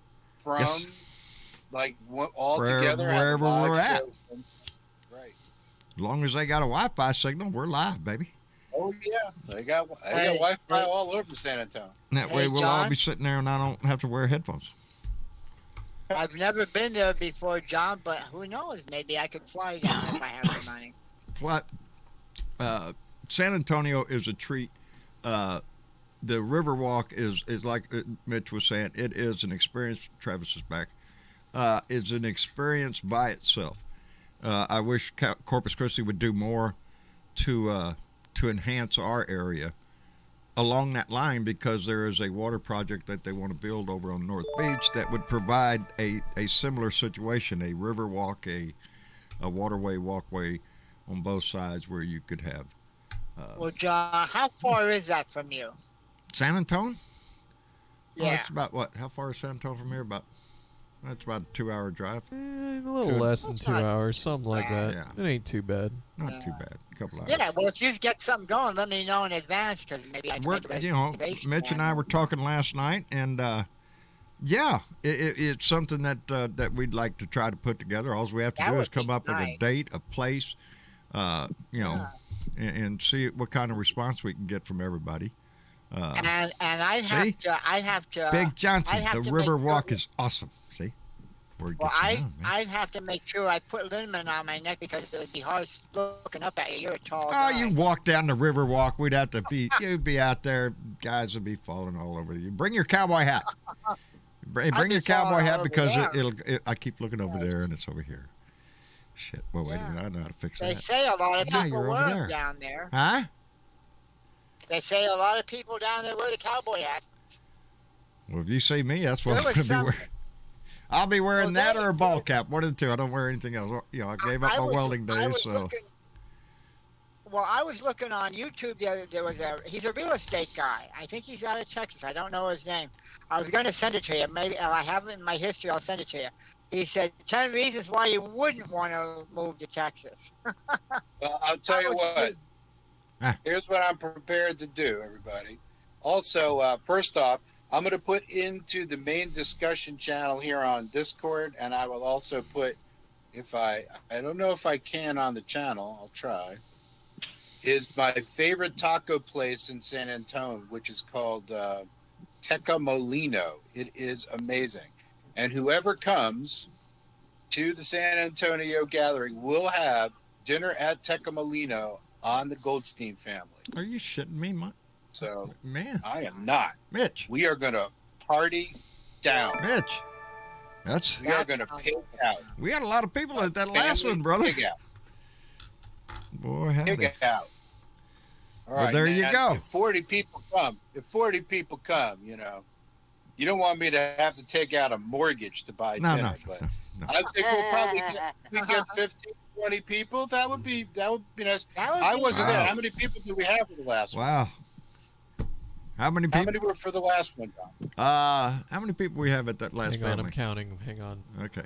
From all together. Wherever we're at. Right. As long as they got a Wi-Fi signal, we're live, baby. Oh yeah, they got Wi-Fi all over San Antonio. That way we'll all John? be sitting there and I don't have to wear headphones. I've never been there before, John, but who knows? Maybe I could fly down if I have the money. San Antonio is a treat. The Riverwalk is like Mitch was saying. It is an experience. Travis is back. It's an experience by itself. I wish Corpus Christi would do more to enhance our area along that line, because there is a water project that they want to build over on North Beach that would provide a similar situation, a river walk, a walkway on both sides where you could have. Well, John, how far is that from you? San Antonio? Yeah. Oh, it's about what? How far is San Antonio from here? That's about a 2-hour drive. A little less than 2 hours, something like that. Yeah. It ain't too bad. Not too bad. A couple hours. Yeah, well, if you get something going, let me know in advance, because maybe I can make a reservation. Mitch and I were talking last night, and it's something that we'd like to try to put together. All we have to do is come up with a date, a place, and see what kind of response we can get from everybody. And I'd have to. Big Johnson, I'd have the to river make walk sure- is awesome. See, where it Well, gets you down, man. I'd have to make sure I put liniment on my neck, because it would be hard looking up at you. You're a tall Oh, guy. you walk down the river walk. We'd have to be. You'd be out there. Guys would be falling all over you. Bring your cowboy hat. Bring be your cowboy falling hat, over because there. I keep looking over there and it's over here. Shit. Well, wait a minute. I know how to fix They that. say a lot of Yeah, people you're over wear there. them down there. Huh? They say a lot of people down there wear the cowboy hats. Well, if you see me, that's what There I'm was going to be some- wearing. I'll be wearing Well, that they- or a ball cap. One of the two. I don't wear anything else. You know, I gave up my welding I days, was so. I was looking on YouTube. He's a real estate guy. I think he's out of Texas. I don't know his name. I was going to send it to you. Maybe I have it in my history. I'll send it to you. He said 10 reasons why you wouldn't want to move to Texas. Well, I'll tell you what. Ah. Here's what I'm prepared to do, everybody. Also, first off, I'm going to put into the main discussion channel here on Discord, and I will also put, I don't know if I can on the channel, I'll try, is my favorite taco place in San Antonio, which is called Teca Molino. It is amazing. And whoever comes to the San Antonio gathering will have dinner at Teca Molino on the Goldstein family. Are you shitting me, So, man? I am not. Mitch. We are going to party down. Mitch. We are going to pig out. We had a lot of people at that last one, brother. Pig out. Boy, howdy. Pig out. All Well, right, there you now, go. If 40 people come, you know, you don't want me to have to take out a mortgage to buy No, dinner. no, But no. I think we'll probably get 15, 20 people. That would be nice. I wasn't there. Wow. How many people did we have for the last one? Wow. How many How people? many were for the last one, Tom? How many people we have at that last Hang on, family? I'm counting. Hang on. Okay.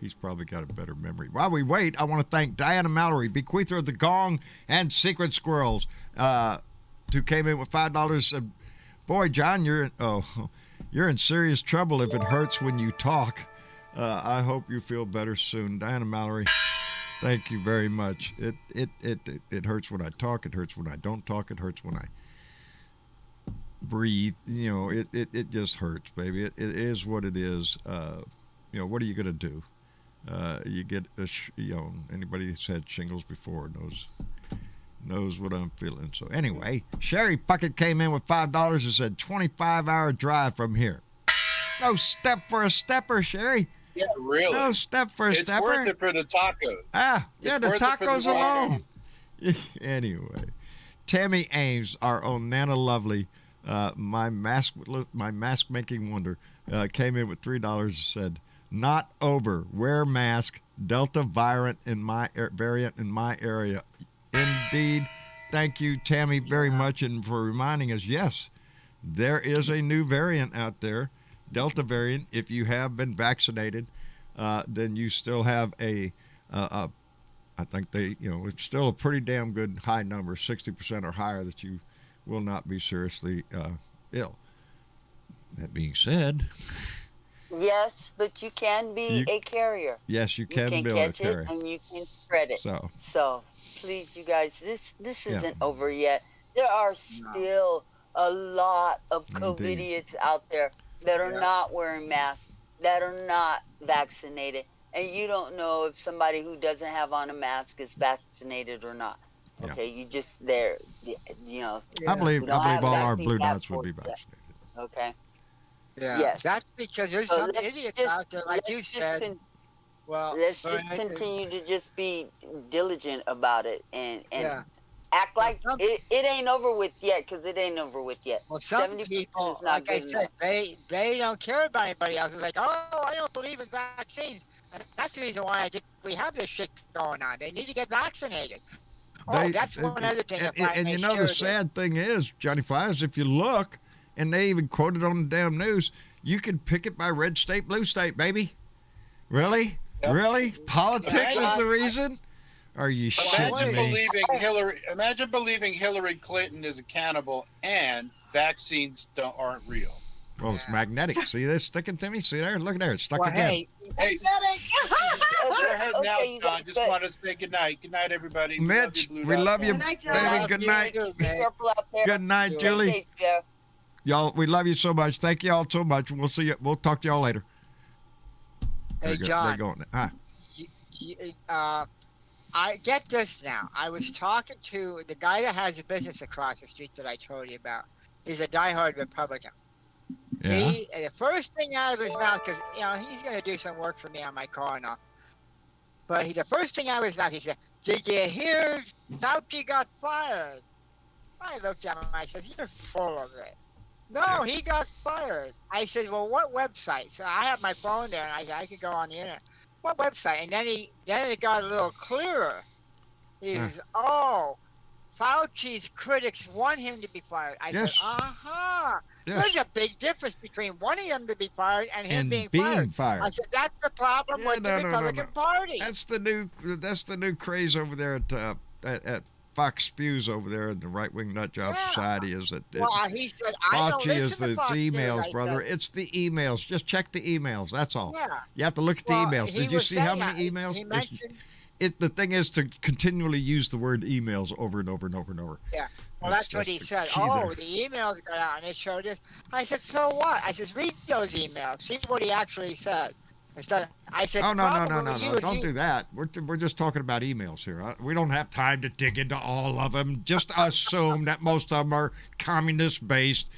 He's probably got a better memory. While we wait, I want to thank Diana Mallory, bequeather of the Gong and Secret Squirrels, who came in with $5. Boy, John, you're in serious trouble if it hurts when you talk. I hope you feel better soon. Diana Mallory, thank you very much. It hurts when I talk. It hurts when I don't talk. It hurts when I breathe. You know, it just hurts, baby. It is what it is. You know, what are you gonna do? You get anybody that's had shingles before knows what I'm feeling. So anyway, Sherry Puckett came in with $5 and said 25-hour drive from here. No step for a stepper, Sherry. Yeah, really. No step for a It's stepper. worth it for the tacos. Yeah, It's the worth it for the tacos wine. alone. Anyway, Tammy Ames, our own Nana Lovely, my mask making wonder, came in with $3 and said, "Not over. Wear mask. Delta variant in my area." Indeed. Thank you, Tammy, very much, and for reminding us. Yes, there is a new variant out there, Delta variant. If you have been vaccinated, then you still have I think it's still a pretty damn good high number, 60% or higher, that you will not be seriously ill. That being said, Yes, but you can be a carrier. yes, you You can can be a catch carrier. it and you can spread it. So So please, you guys, this isn't over yet. There are still a lot of COVIDiots out there that are not wearing masks, that are not vaccinated, and you don't know if somebody who doesn't have on a mask is vaccinated or not. Yeah. Okay, you just there, you know. I believe don't have all our vaccine blue knots would passports be yet. vaccinated. Okay. Yeah. Yes. That's because there's So some let's idiots just- out there, like you let's just said. Well, let's but just I think- continue to just be diligent about it and Yeah. act like some- it ain't over with yet, because it ain't over with yet. Well, some 70% people, is not like I good said, enough. they don't care about anybody else. It's like, oh, I don't believe in vaccines. And that's the reason why I think we have this shit going on. They need to get vaccinated. That's one other thing. And you know, the sad thing is, Johnny Flies, if you look, and they even quoted on the damn news, you can pick it by red state, blue state, baby. Really? Yep. Really? Politics Yeah. is the reason? Are you shitting me? Imagine believing Hillary Clinton is accountable and vaccines aren't real. Well, it's magnetic. See this sticking to me? See there? Look at there. It's stuck Well, again. Hey, we're heading out, you John. guys, Just want to say good night. Good night, everybody. Mitch, Blue we Dot love you, fans. Good night, John. baby. Love Good you night. too, Be man. careful out there. Good night, Stay Julie. safe, Jeff. Y'all, we love you so much. Thank y'all so much. We'll see you. We'll talk to y'all later. Hey, They're John. going. Hi. I get this now. I was talking to the guy that has a business across the street that I told you about. He's a diehard Republican. Yeah. The first thing out of his mouth, because he's going to do some work for me on my car and all. But the first thing out of his mouth, he said, "Did you hear Fauci got fired?" I looked at him. I said, "You're full of it." No, he got fired. I said, "Well, what website?" So I have my phone there, and I could go on the internet. What website? And then it got a little clearer. He says, "Oh, Fauci's critics want him to be fired." I said, "Uh-huh." Yes. There's a big difference between wanting him to be fired and him And being, being fired. fired. I said, "That's the problem with the Republican Party." That's the new craze over there at Fox Spews over there in the right wing nut job society is that Well, he said, "I don't Fauci is listen the to Fox News." emails, I brother. said, It's the emails. Just check the emails. That's all. Yeah. You have to look at the Well, emails. he Did you was see how saying many that. emails? He mentioned, The thing is to continually use the word emails over and over and over and over. yeah. Well, that's what he the said. key Oh, there. the emails got out and it showed this. I said, "So what?" I said, "Read those emails. See what he actually said." Instead, I said, Oh, no. "Probably Don't do that. We're just talking about emails here. We don't have time to dig into all of them. Just assume that most of them are communist-based,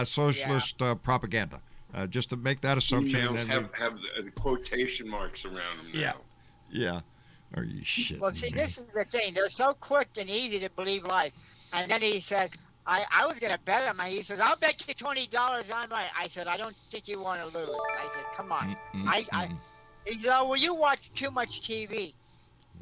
socialist propaganda. Just to make that assumption. Emails and then have the quotation marks around them now. yeah. Are you shitting Well, see, me? this is the thing. They're so quick and easy to believe lies. And then he said, I was going to bet him. He says, "I'll bet you $20 on mine." I said, "I don't think you want to lose." I said, "Come on." He said, "Oh, well, you watch too much TV."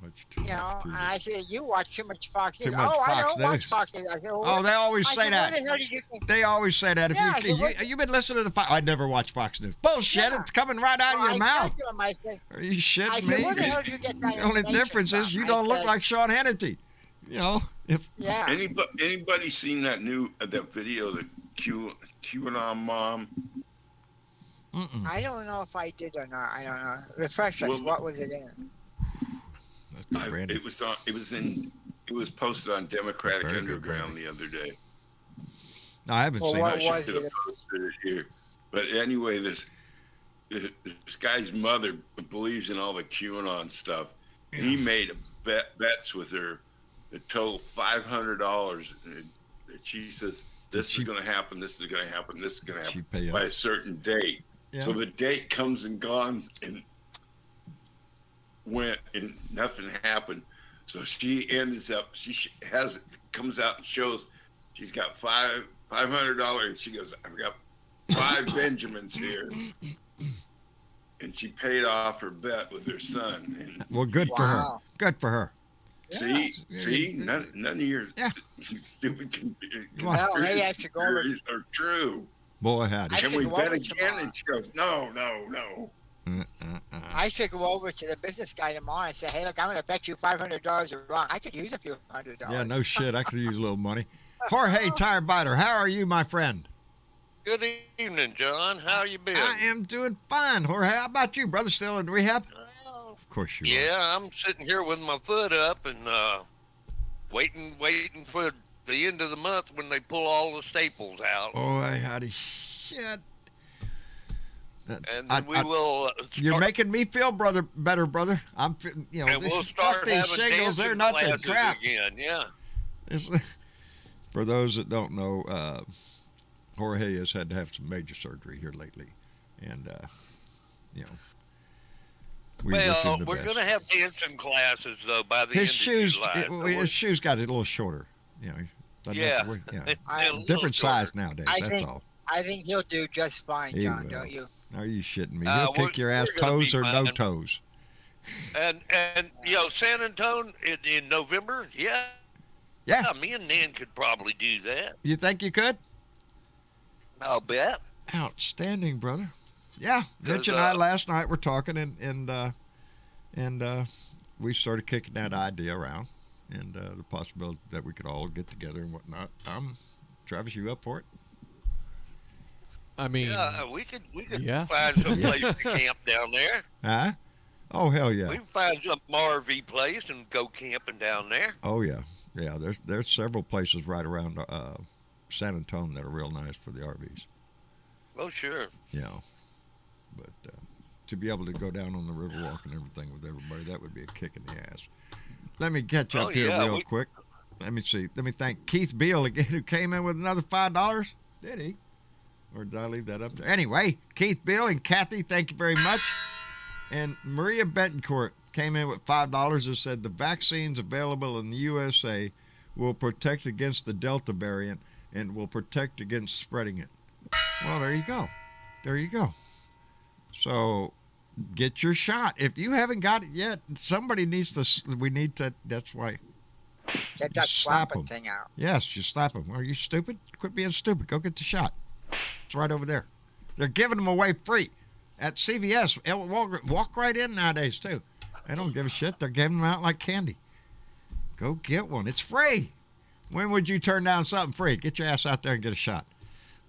Watch too You know, much and TV. I said, "You watch too much Fox News." Too much "Oh, I Fox don't watch News. Fox News." I said, well, Oh, they always I say said, that. "Where the hell did you think?" They always say that. If Yeah, I said, you've been listening to Fox, I never watch Fox News. Bullshit! Yeah. It's coming right out Well, of your I mouth. said to him, I said, Are you shitting I said, me? "Where the hell did you get that The only information difference is from?" you I don't look said, like Sean Hannity. You know, if Yeah. Anybody seen that video, the QAnon mom? I don't know if I did or not. I don't know. Refresh us. Well, What was it in? That's good, Randy. It was posted on Democratic Very good, Underground Randy. the other day. No, I haven't Well, seen what it. I should was have it? posted it here. But anyway, this guy's mother believes in all the QAnon stuff. And he made bets with her that total $500. And she says, "This is going to happen. This is going to happen. This is going to She happen pay by up. a certain date." Yeah. So the date comes and goes and went, and nothing happened. So she ends up. Comes out and shows she's got $500, and she goes, "I've got 5 Benjamins here," and she paid off her bet with her son. And Well, good for her. Wow. Good for her. see, none of your Yeah. stupid Well, maybe I should go over. theories are true. Boy, howdy. I Can should we go bet over again? tomorrow. And she goes, no. I should go over to the business guy tomorrow and say, "Hey, look, I'm going to bet you $500 you're wrong. I could use a few $100." Yeah, no shit. I could use a little money. Jorge Tire Biter, how are you, my friend? Good evening, John. How you been? I am doing fine, Jorge. How about you, brother? Still in rehab? Of course you are. Yeah, I'm sitting here with my foot up and Waiting for the end of the month when they pull all the staples out. Boy, howdy shit. And then we will. You're making me feel better, brother. I'm, and we'll fuck start these having shingles. They're dancing nothing. classes Crap. again. Yeah. For those that don't know, Jorge has had to have some major surgery here lately, and we wish him the we're best. going to have dancing classes though by the His end shoes, of July. his shoes got a little shorter. Doesn't have to wear- different size nowadays. That's all. I think he'll do just fine, He John. will. Don't you? Are you shitting me? He'll kick your ass, we're gonna toes be or no fine. toes. And San Antonio in November, yeah, me and Nan could probably do that. You think you could? I'll bet. Outstanding, brother. Yeah, Mitch and I last night were talking, and we started kicking that idea around, and the possibility that we could all get together and whatnot. Travis, you up for it? I mean, we could yeah. find some place to camp down there. Huh? Oh hell yeah! We can find some RV place and go camping down there. Oh yeah. There's several places right around San Antonio that are real nice for the RVs. Oh sure. But to be able to go down on the Riverwalk and everything with everybody, that would be a kick in the ass. Let me catch up here real quick. Let me see. Let me thank Keith Beal again, who came in with another $5. Did he? Or did I leave that up there? Anyway, Keith Beal and Kathy, thank you very much. And Maria Betancourt came in with $5 and said the vaccines available in the USA will protect against the Delta variant and will protect against spreading it. Well, there you go. There you go. So get your shot. If you haven't got it yet, somebody needs to, that's why. Get that slapping thing out. Yes, you slap them. Are you stupid? Quit being stupid. Go get the shot. It's right over there. They're giving them away free at CVS. Walk right in nowadays, too. They don't give a shit. They're giving them out like candy. Go get one. It's free. When would you turn down something free? Get your ass out there and get a shot.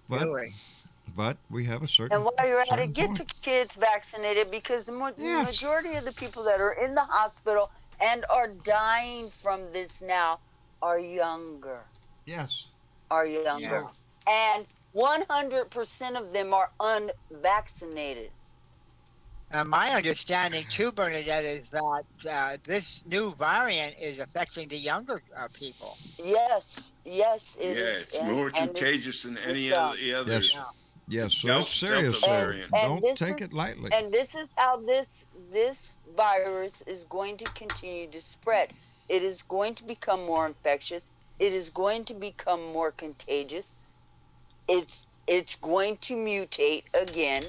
But we have a certain. And while you're at it, get point. your kids vaccinated, because the majority of the people that are in the hospital and are dying from this now are younger. Yes. Are younger. Yeah. And 100% of them are unvaccinated. My understanding too, Bernadette, is that this new variant is affecting the younger people. Yes, it is. It's more contagious than any of the others. Yes, so it's serious. Don't take it lightly. And this is how this virus is going to continue to spread. It is going to become more infectious. It is going to become more contagious. It's going to mutate again.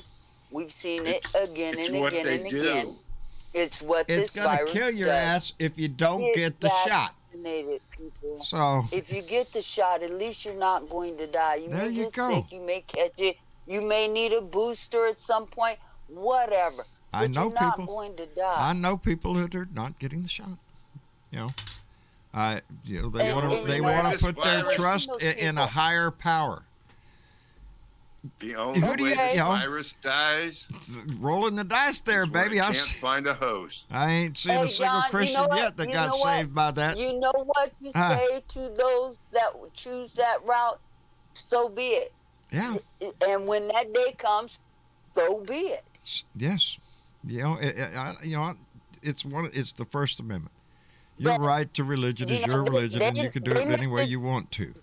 We've seen it again and again and again. It's what this virus does. It's going to kill your ass if you don't get the shot. People. So if you get the shot, at least you're not going to die. You may get sick. You may catch it. You may need a booster at some point. Whatever. But you're not going to die. I know people that are not getting the shot. They want to put their trust in a higher power. The only way this virus dies, rolling the dice there, baby. I can't find a host. I ain't seen a single Christian yet that got saved by that. You know what you say to those that choose that route? So be it. Yeah. And when that day comes, so be it. Yes. It's the First Amendment. Your right to religion is your religion, and you can do it any way you want to.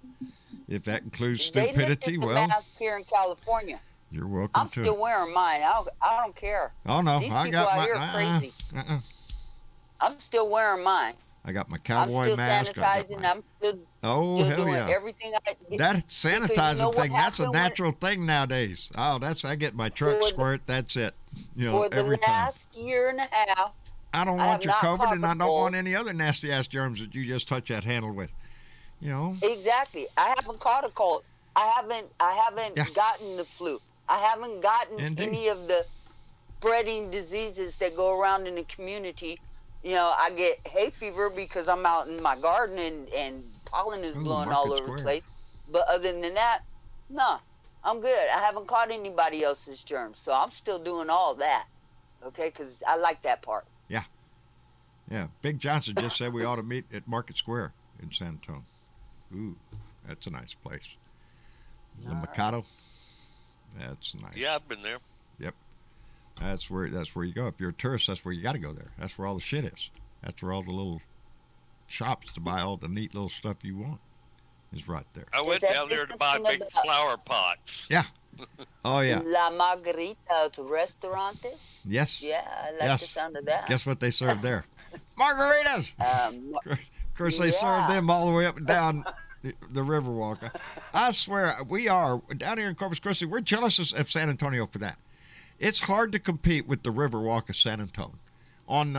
If that includes stupidity, well, mask here in California. You're welcome I'm still wearing mine. I don't care. Oh no, These I people got out my. Here are crazy. I'm still wearing mine. I got my cowboy mask. I'm still sanitizing. I'm still doing everything I do. That sanitizing thing, that's a natural thing nowadays. Oh, I get my truck squirt. That's it. For the last year and a half. I don't want your COVID, and I don't want any other nasty ass germs that you just touch that handle with. Exactly. I haven't caught a cold. I haven't gotten the flu. I haven't gotten any of the spreading diseases that go around in the community. I get hay fever because I'm out in my garden and pollen is blowing all over the place. But other than that, no, I'm good. I haven't caught anybody else's germs, so I'm still doing all that. Okay, because I like that part. Yeah. Big Johnson just said we ought to meet at Market Square in San Antonio. Ooh, that's a nice place. The Mikado. That's nice. Yeah, I've been there. Yep. That's where you go. If you're a tourist, that's where you got to go there. That's where all the shit is. That's where all the little shops to buy all the neat little stuff you want is right there. I went down there to buy big flower pots. Yeah. Oh, yeah. La Margarita Restaurantes? Yes. Yeah, I like the sound of that. Guess what they serve there? Margaritas! Of course, they serve them all the way up and down the Riverwalk. I swear, we are, down here in Corpus Christi, we're jealous of San Antonio for that. It's hard to compete with the Riverwalk of San Antonio on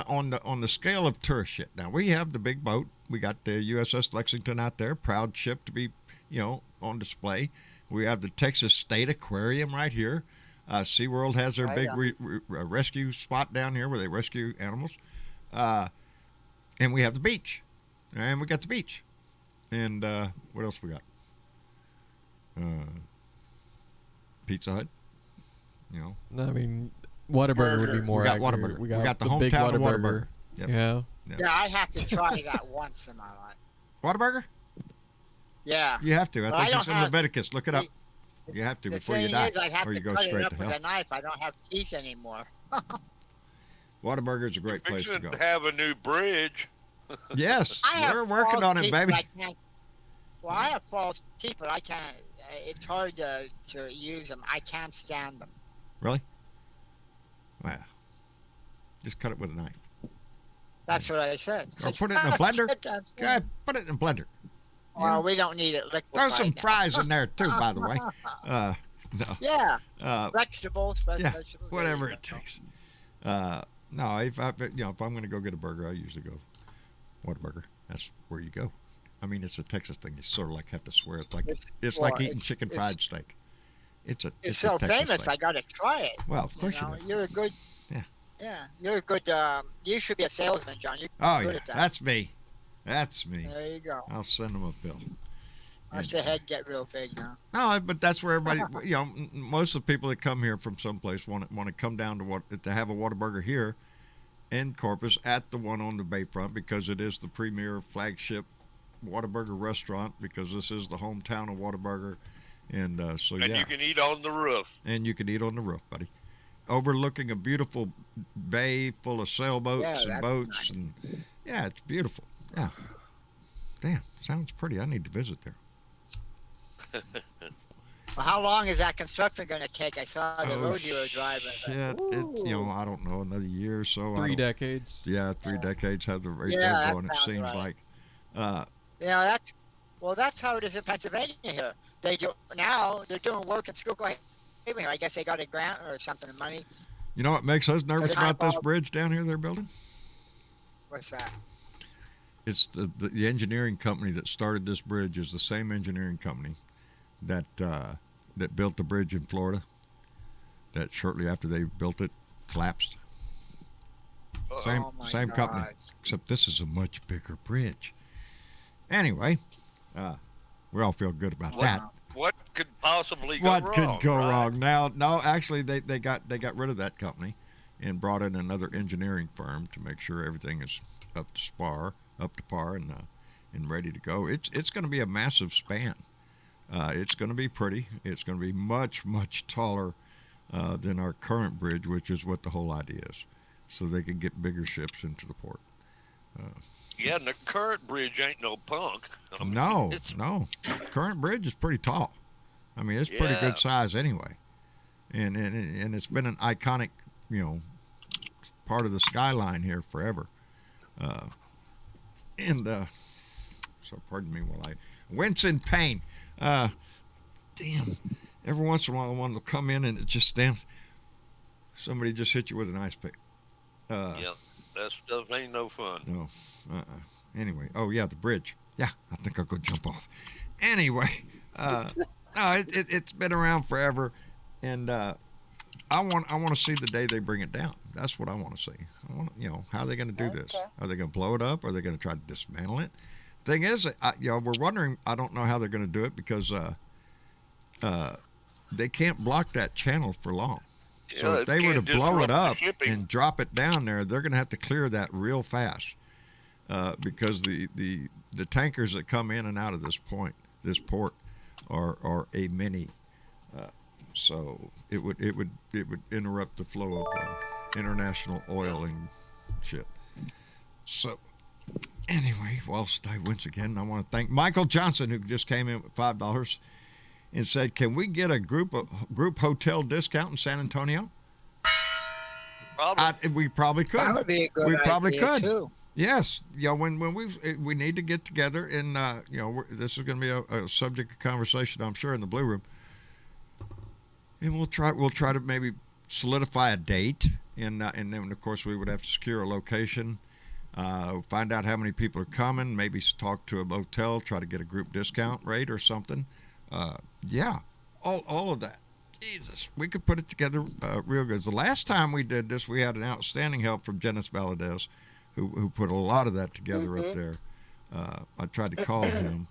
the scale of tourist shit. Now, we have the big boat. We got the USS Lexington out there, proud ship to be, on display. We have the Texas State Aquarium right here. SeaWorld has their big rescue spot down here where they rescue animals. And we have the beach. And we got the beach. And what else we got? Pizza Hut. No, I mean, Whataburger would be more we got accurate. Whataburger. We got the big hometown of Whataburger. Whataburger. Yep. Yeah. Yeah, I have to try that once in my life. Whataburger? Yeah. You have to. I think it's in Leviticus. Look it up. You have to The before thing you die, is, I'd have or you to go cut it straight up to with hell. a knife. I don't have teeth anymore. Whataburger is a great place to go. Have a new bridge. Yes, we're working on it, baby. Well, I have false teeth, but I can't. It's hard to use them. I can't stand them. Really? Well, just cut it with a knife. That's what I said. Or put it in a blender. Okay, put it in a blender. Well, we don't need it liquid. Throw some fries in there too, by the way. No. Yeah. Vegetables, fresh yeah, vegetables. whatever it takes. No, if I'm going to go get a burger, I usually go Whataburger. That's where you go. I mean, it's a Texas thing. You sort of like have to swear. It's like eating chicken fried steak. It's so a Texas famous. thing. I got to try it. Well, of course you do. You're a good. Yeah. Yeah, you're a good. You should be a salesman, John. You're good at that. That's me. That's me. There you go. I'll send them a bill. Watch the head get real big now. No, but that's where everybody. Most of the people that come here from someplace want to come down to have a Whataburger here in Corpus at the one on the bayfront because it is the premier flagship Whataburger restaurant because this is the hometown of Whataburger, and you can eat on the roof. And you can eat on the roof, buddy, overlooking a beautiful bay full of sailboats and boats, nice. And it's beautiful. Yeah, damn, sounds pretty. I need to visit there. Well, how long is that construction going to take? I saw the road you were driving. Yeah, it's I don't know, another year or so. 3 decades. Yeah, 3 decades have the rate there going. It seems right. like. That's how it is in Pennsylvania here. They're doing work in Schuylkill Haven here. I guess they got a grant or something, money. You know what makes us nervous about this bridge down here they're building? What's that? It's the engineering company that started this bridge is the same engineering company that built the bridge in Florida that shortly after they built it collapsed. Same company, except this is a much bigger bridge. Anyway, we all feel good about that. What could possibly go wrong? What could go wrong? Now, no, actually, they got rid of that company and brought in another engineering firm to make sure everything is up to par, and ready to go. It's going to be a massive span. It's going to be pretty. It's going to be much, much taller than our current bridge, which is what the whole idea is, so they can get bigger ships into the port. And the current bridge ain't no punk. No. Current bridge is pretty tall. I mean, it's pretty good size anyway, and it's been an iconic, part of the skyline here forever. So pardon me while I wince in pain. Damn. Every once in a while, one will come in and it just stands. Somebody just hit you with an ice pick. That stuff ain't no fun. No. Anyway. Oh yeah, the bridge. Yeah, I think I'll go jump off. Anyway. No, it's been around forever, and I want to see the day they bring it down. That's what I want to see. I want, how are they going to do this? Are they going to blow it up? Are they going to try to dismantle it? Thing is, we're wondering. I don't know how they're going to do it because they can't block that channel for long. So if they were to blow it up and drop it down there, they're going to have to clear that real fast. because the tankers that come in and out of this port, are a mini. So it would interrupt the flow of international oil and shit. So anyway, whilst I once again I want to thank Michael Johnson, who just came in with $5 and said, "Can we get a group hotel discount in San Antonio?" We probably could. That would be a good We probably idea, could. too. Yes, when we need to get together, and this is going to be a subject of conversation, I'm sure, in the Blue Room, and we'll try to maybe solidify a date, and then of course we would have to secure a location, find out how many people are coming, maybe talk to a motel, try to get a group discount rate or something. All of that. Jesus, we could put it together real good. The last time we did this, we had an outstanding help from Dennis Valadez, who put a lot of that together up there. I tried to call him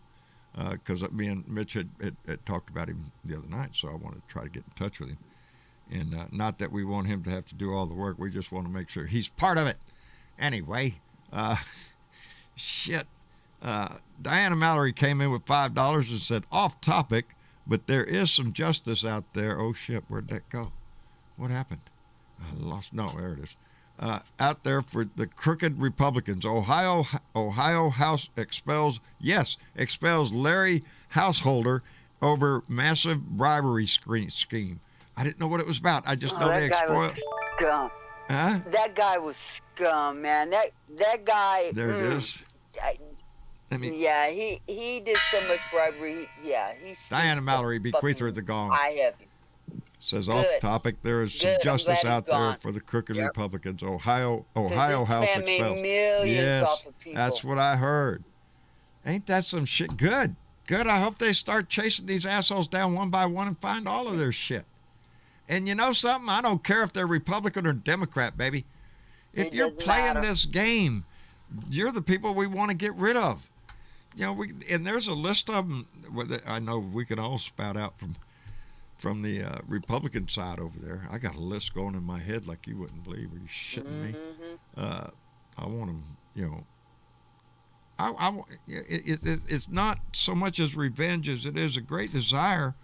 because me and Mitch had talked about him the other night, so I wanted to try to get in touch with him. And not that we want him to have to do all the work, we just want to make sure he's part of it. Anyway, Diana Mallory came in with $5 and said, "Off topic, but there is some justice out there." Oh shit, where'd that go? What happened? I lost. No, there it is. Out there for the crooked Republicans. Ohio House expels Larry Householder over massive bribery scheme. I didn't know what it was about. I just know they that guy exploit. was scum. Huh? That guy was scum, man. That guy. There it is. He did so much bribery. He's Diana Mallory, bequeath her the gong. I have him. Says off topic, there is some justice out there for the crooked Republicans. Ohio House man expels. made millions off of people. That's what I heard. Ain't that some shit? Good. I hope they start chasing these assholes down one by one and find all of their shit. And you know something? I don't care if they're Republican or Democrat, baby. If you're playing this game, you're the people we want to get rid of. And there's a list of them. I know we can all spout out from the Republican side over there. I got a list going in my head like you wouldn't believe. Are you shitting me? I want them, it's not so much as revenge as it is a great desire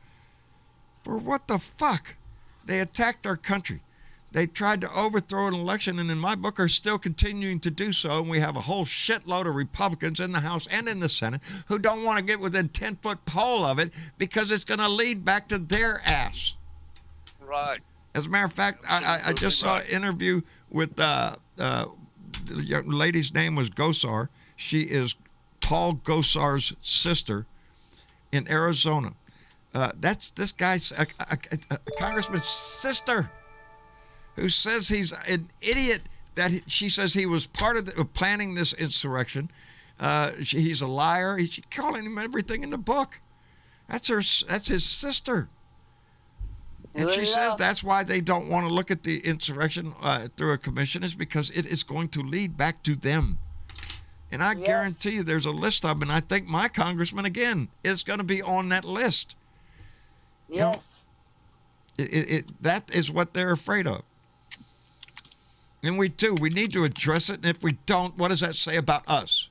for what the fuck? They attacked our country. They tried to overthrow an election, and in my book are still continuing to do so. And we have a whole shitload of Republicans in the House and in the Senate who don't want to get within 10-foot pole of it because it's going to lead back to their ass. Right. As a matter of fact, I just saw an interview with the young lady's name was Gosar. She is Paul Gosar's sister in Arizona. That's this guy's a congressman's sister, who says he's an idiot, that she says he was part of planning this insurrection. He's a liar. She's calling him everything in the book. That's his sister. And she says that's why they don't want to look at the insurrection through a commission, is because it is going to lead back to them. And I guarantee you there's a list of them, and I think my congressman, again, is going to be on that list. Yes. That is what they're afraid of. And we need to address it. And if we don't, what does that say about us?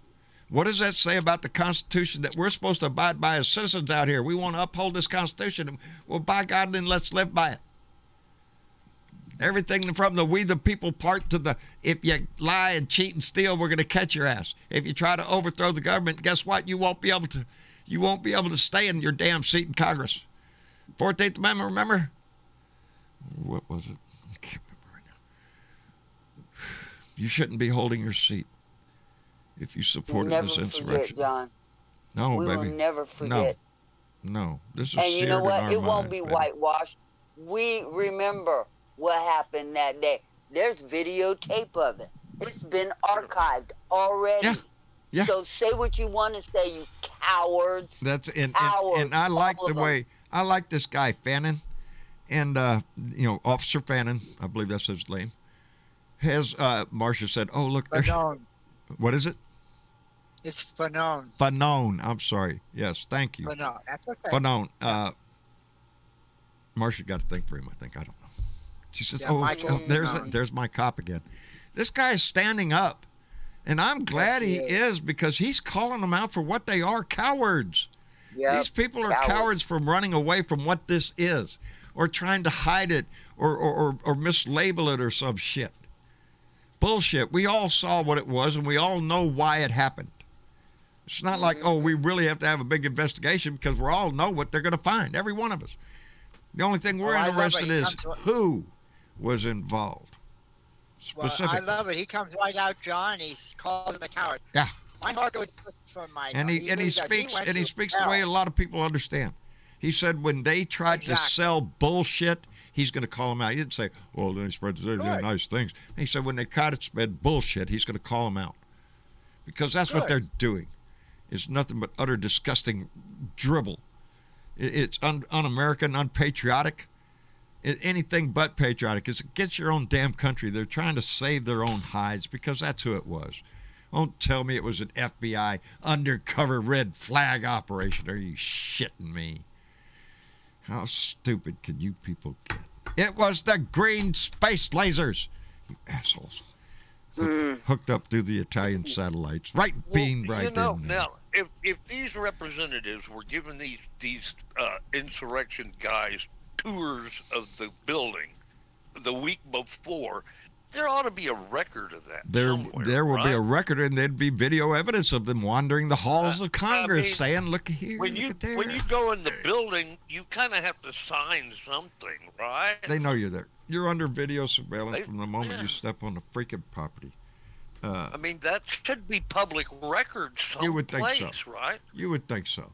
What does that say about the Constitution that we're supposed to abide by as citizens out here? We want to uphold this Constitution. Well, by God, then let's live by it. Everything from the we the people part to the if you lie and cheat and steal, we're going to catch your ass. If you try to overthrow the government, guess what? You won't be able to stay in your damn seat in Congress. 14th Amendment, remember? What was it? I can't remember right now. You shouldn't be holding your seat if you supported this insurrection. Never forget, John. No, we baby. will never forget. No. This is and you know what? It won't be baby. whitewashed. We remember what happened that day. There's videotape of it. It's been archived already. Yeah. So say what you want to say, you cowards. That's and I like the way I like this guy Fannin, and Officer Fannin, I believe that's his name. Has Marcia said, "Oh look, there's what is it?" It's Fanon. Fanon. I'm sorry. Yes, thank you. Fanon. That's okay. Fanon. Marcia got to think for him. I think I don't know. She says, Yeah, there's my cop again. This guy is standing up And I'm glad he is, because he's calling them out for what they are, cowards. Yep. These people are cowards from running away from what this is, or trying to hide it, or mislabel it or some shit. Bullshit. We all saw what it was, and we all know why it happened. It's not like, oh, we really have to have a big investigation, because we all know what they're going to find, every one of us. The only thing we're interested in is who was involved. Specifically. Well, I love it. He comes right out, John. He calls him a coward. Yeah. My heart goes for Mike. And he speaks the way a lot of people understand. He said when they tried to sell bullshit, he's going to call them out. He didn't say, well, they spread nice things. He said when they tried to spread bullshit, he's going to call them out. Because that's what they're doing. It's nothing but utter disgusting dribble. It's un-American, unpatriotic. Anything but patriotic. It's against your own damn country. They're trying to save their own hides, because that's who it was. Don't tell me it was an FBI undercover red flag operation. Are you shitting me? How stupid could you people get? It was the green space lasers, you assholes. Hooked up through the Italian satellites. Beamed right in there. Now, if these representatives were given these insurrection guys tours of the building the week before, there ought to be a record of that. There will be a record, and there'd be video evidence of them wandering the halls of Congress, saying, "Look here, when look there." When you go in the building, you kind of have to sign something, right? They know you're there. You're under video surveillance from the moment you step on the freaking property. I mean, that should be public record someplace, you would think so. Right? You would think so.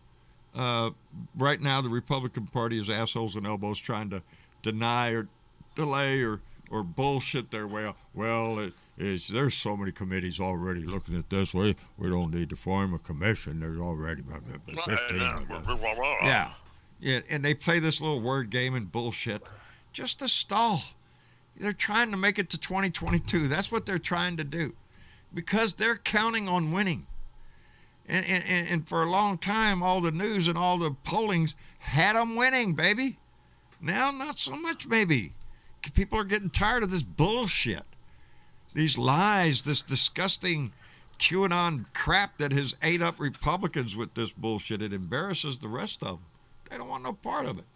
Right now, the Republican Party is assholes and elbows trying to deny or delay or bullshit their way out. Well, there's so many committees already looking at this. We don't need to form a commission. There's already 15. Yeah, and they play this little word game and bullshit just to stall. They're trying to make it to 2022. That's what they're trying to do, because they're counting on winning. And for a long time, all the news and all the pollings had them winning, baby. Now, not so much, maybe. People are getting tired of this bullshit. These lies, this disgusting QAnon crap that has ate up Republicans with this bullshit. It embarrasses the rest of them. They don't want no part of it.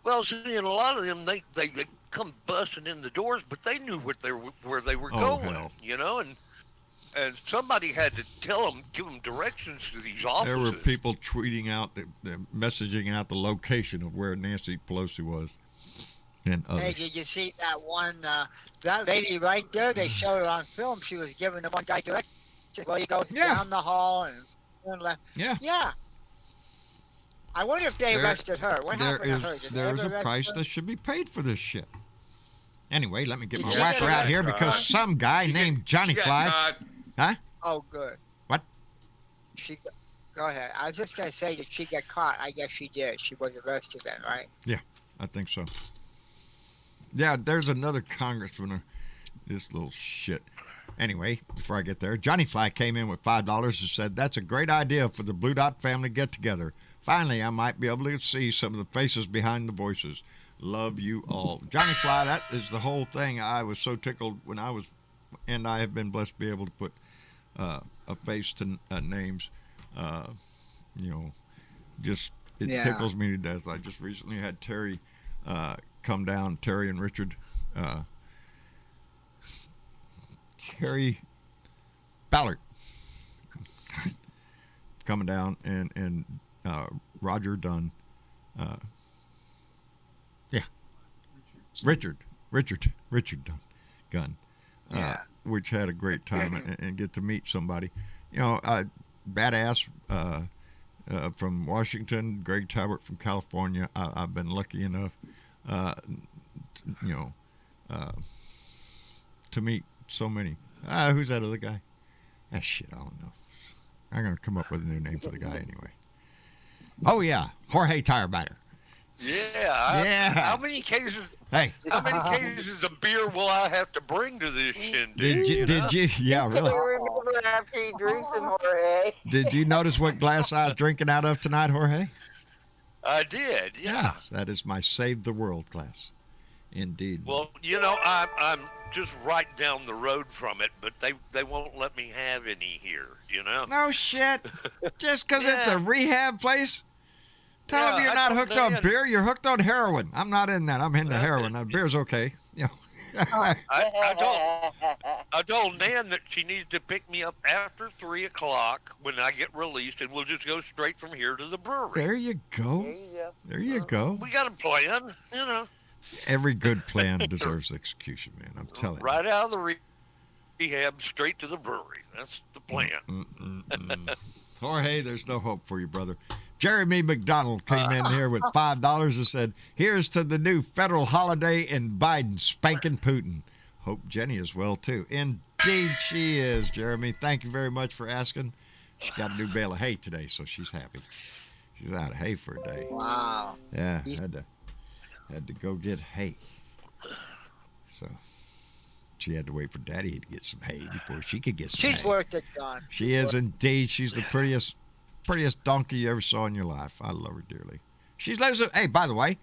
Well, see, and a lot of them, they come busting in the doors, but they knew where they were going, hell. You know, and somebody had to tell them, give them directions to these offices. There were people tweeting out, messaging out the location of where Nancy Pelosi was. And others. Hey, did you see that one, that lady right there? They showed her on film. She was giving the one guy directions. Well, you go down the hall and left. Yeah. Yeah. I wonder if they arrested her. What happened to her? There's a price that should be paid for this shit. Anyway, let me get my whacker out here, because some guy named Johnny Fly. Huh? Oh, good. What? Go ahead. I was just going to say that she got caught. I guess she did. She was arrested then, right? Yeah, I think so. Yeah, there's another congressman. This little shit. Anyway, before I get there, Johnny Fly came in with $5 and said, "That's a great idea for the Blue Dot family get-together. Finally, I might be able to see some of the faces behind the voices. Love you all." Johnny Fly, that is the whole thing. I was so tickled when I have been blessed to be able to put a face to names. Just tickles me to death. I just recently had Terry come down, Terry and Richard, Terry Ballard coming down, and Roger Dunn, Richard Dunn, which had a great time and get to meet somebody, badass from Washington, Greg Talbot from California. I've been lucky enough to meet so many. Who's that other guy? Shit, I don't know. I'm going to come up with a new name for the guy anyway. Oh, yeah, Jorge Tirebiter. Yeah. How many cases? Hey. How many cases of beer will I have to bring to this shindig? Did you? Yeah, really. Remember after he drinks some, Jorge. Did you notice what glass I was drinking out of tonight, Jorge? I did, yeah. That is my Save the World glass. Indeed. Well, I'm just right down the road from it, but they won't let me have any here. No shit. Just because it's a Yeah. rehab place? Tell them Yeah, you're I not told hooked on Dan. beer. You're hooked on heroin. I'm not in that. I'm into heroin. Beer's okay. I told Nan that she needs to pick me up after 3 o'clock when I get released, and we'll just go straight from here to the brewery. There you go. There you go. There you go. We got a plan, Every good plan deserves execution, man. I'm telling you. right out of the rehab, straight to the brewery. That's the plan. Jorge, there's no hope for you, brother. Jeremy McDonald came in here with $5 and said, "Here's to the new federal holiday and Biden spanking Putin." Hope Jenny is well, too. Indeed she is, Jeremy. Thank you very much for asking. She got a new bale of hay today, so she's happy. She's out of hay for a day. Wow. Yeah, had to go get hay. So she had to wait for Daddy to get some hay before she could get some She's hay. worth it, John. She is indeed. She's the prettiest donkey you ever saw in your life. I love her dearly. She's losing. Hey, by the way,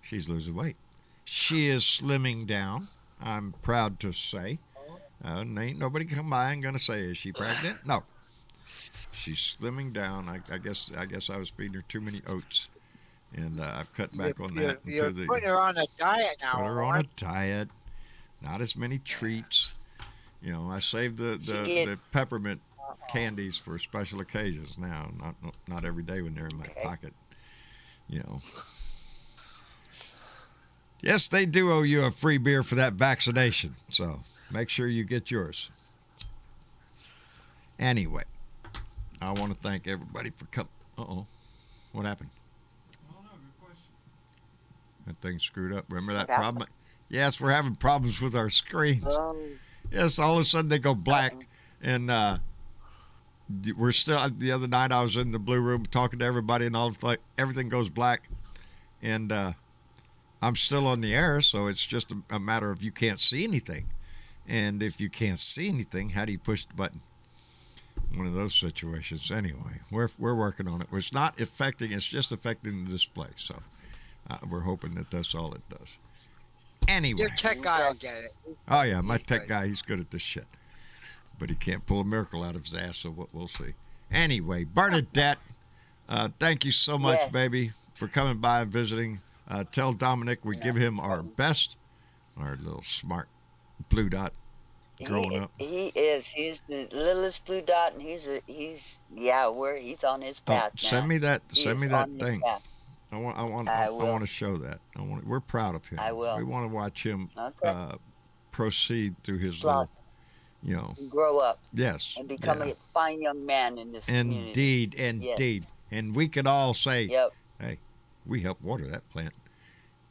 she's losing weight. She is slimming down. I'm proud to say. Ain't nobody come by and gonna say, "Is she pregnant?" No. She's slimming down. I guess I was feeding her too many oats, and I've cut back on that. You're putting her on a diet now. Put her on a diet. Not as many treats. I saved the peppermint candies for special occasions now. Not every day when they're in my pocket. Yes, they do owe you a free beer for that vaccination. So make sure you get yours. Anyway, I want to thank everybody for coming. Uh-oh. What happened? I don't know. Good question. That thing screwed up. Remember that problem? Yes, we're having problems with our screens. Yes, all of a sudden they go black. And we're still, the other night I was in the blue room talking to everybody, and everything goes black. And I'm still on the air, so it's just a matter of you can't see anything. And if you can't see anything, how do you push the button? One of those situations. Anyway, we're working on it. It's not affecting, it's just affecting the display. So we're hoping that that's all it does. Anyway. Your tech guy will get it. Oh, yeah, my tech guy, he's good at this shit. But he can't pull a miracle out of his ass, so we'll see. Anyway, Bernadette, thank you so much, baby, for coming by and visiting. Tell Dominic we give him our best, our little smart blue dot growing up. He is. He's the littlest blue dot, and he's on his path now. Send me that on his thing. path. I want to show that. We're proud of him. I will. We want to watch him proceed through his Plot. little, grow up. Yes. And become a fine young man in this community. Indeed. And we could all say, hey, we helped water that plant.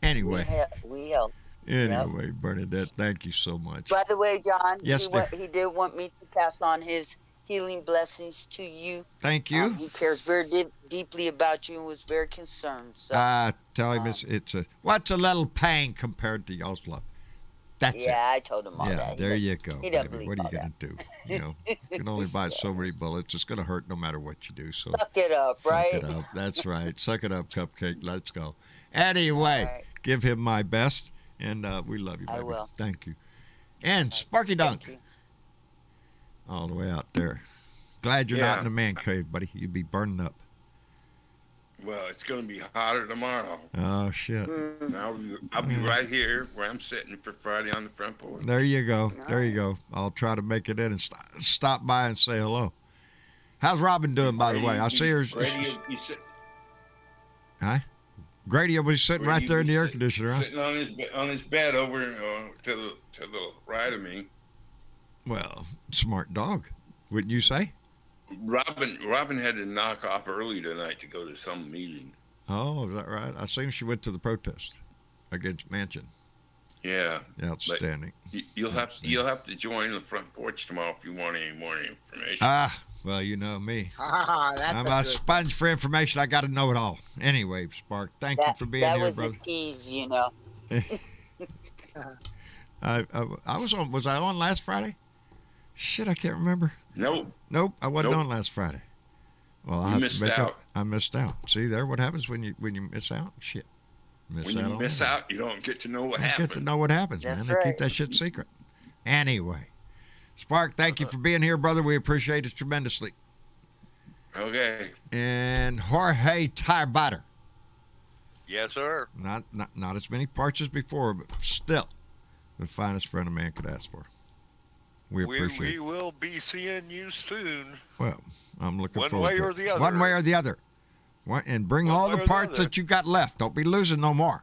Anyway. We help. Anyway, Bernadette, thank you so much. By the way, John, yes, he did want me to pass on his healing blessings to you. Thank you. He cares very deeply about you and was very concerned. So, tell him it's what's a little pain compared to y'all's love. That's it. I told him all that. Yeah, there you go. He doesn't baby. believe What are you all going to do? You can only bite so many bullets. It's going to hurt no matter what you do. So suck it up, right? Suck it up. That's right. Suck it up, Cupcake. Let's go. Anyway, give him my best, and we love you, baby. I will. Thank you. And Sparky Dunk, all the way out there. Glad you're not in the man cave, buddy. You'd be burning up. Well, it's going to be hotter tomorrow. Oh, shit. I'll be right here where I'm sitting for Friday on the front porch. There you go. There you go. I'll try to make it in and stop by and say hello. How's Robin doing, by the way? I see her. Grady will be sitting right there in the air conditioner, huh? Sitting on his bed over to the right of me. Well, smart dog, wouldn't you say? Robin had to knock off early tonight to go to some meeting. Oh, is that right? I seen she went to the protest against Manchin. Yeah. Outstanding. You'll have to join the front porch tomorrow if you want any more information. Well, you know me. I'm a sponge for information. I got to know it all. Anyway, Spark, thank you for being here, brother. That was a tease, you know. I was on. Was I on last Friday? Shit, I can't remember. Nope, I wasn't on last Friday. Well, I missed out. I missed out. See there, what happens when you miss out? Shit, When you miss out, you don't get to know what happened. Get to know what happens, That's man. They keep right. that shit secret. Anyway, Spark, thank you for being here, brother. We appreciate it tremendously. Okay. And Jorge Tyrbatter. Yes, sir. Not as many parts as before, but still the finest friend a man could ask for. We appreciate We it. will be seeing you soon. Well, I'm looking One forward way to or it. the other. One way or the other. And bring One all way the or the parts other. that you got left. Don't be losing no more.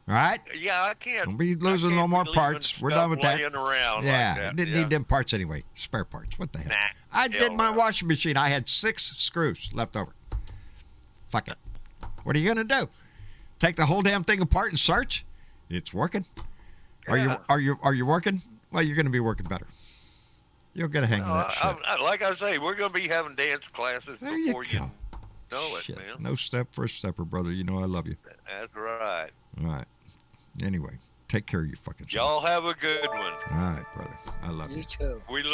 All right? Yeah, I can't. Don't be I losing can't no more be leaving parts. We're stuff done with that. laying around Yeah, like that. didn't Yeah. need them parts anyway. Spare parts. What the hell? Nah, I did hell my no. washing machine. I had 6 screws left over. Fuck it. What are you gonna do? Take the whole damn thing apart and search? It's working. Yeah. Are you working? Well, you're gonna be working better. You'll get a hang of that shit. Like I say, we're going to be having dance classes There you before you go. know it, Shit. man. No step for a stepper, brother. You know I love you. That's right. All right. Anyway, take care of your fucking self. Y'all have a good one. All right, brother. I love you. You too. We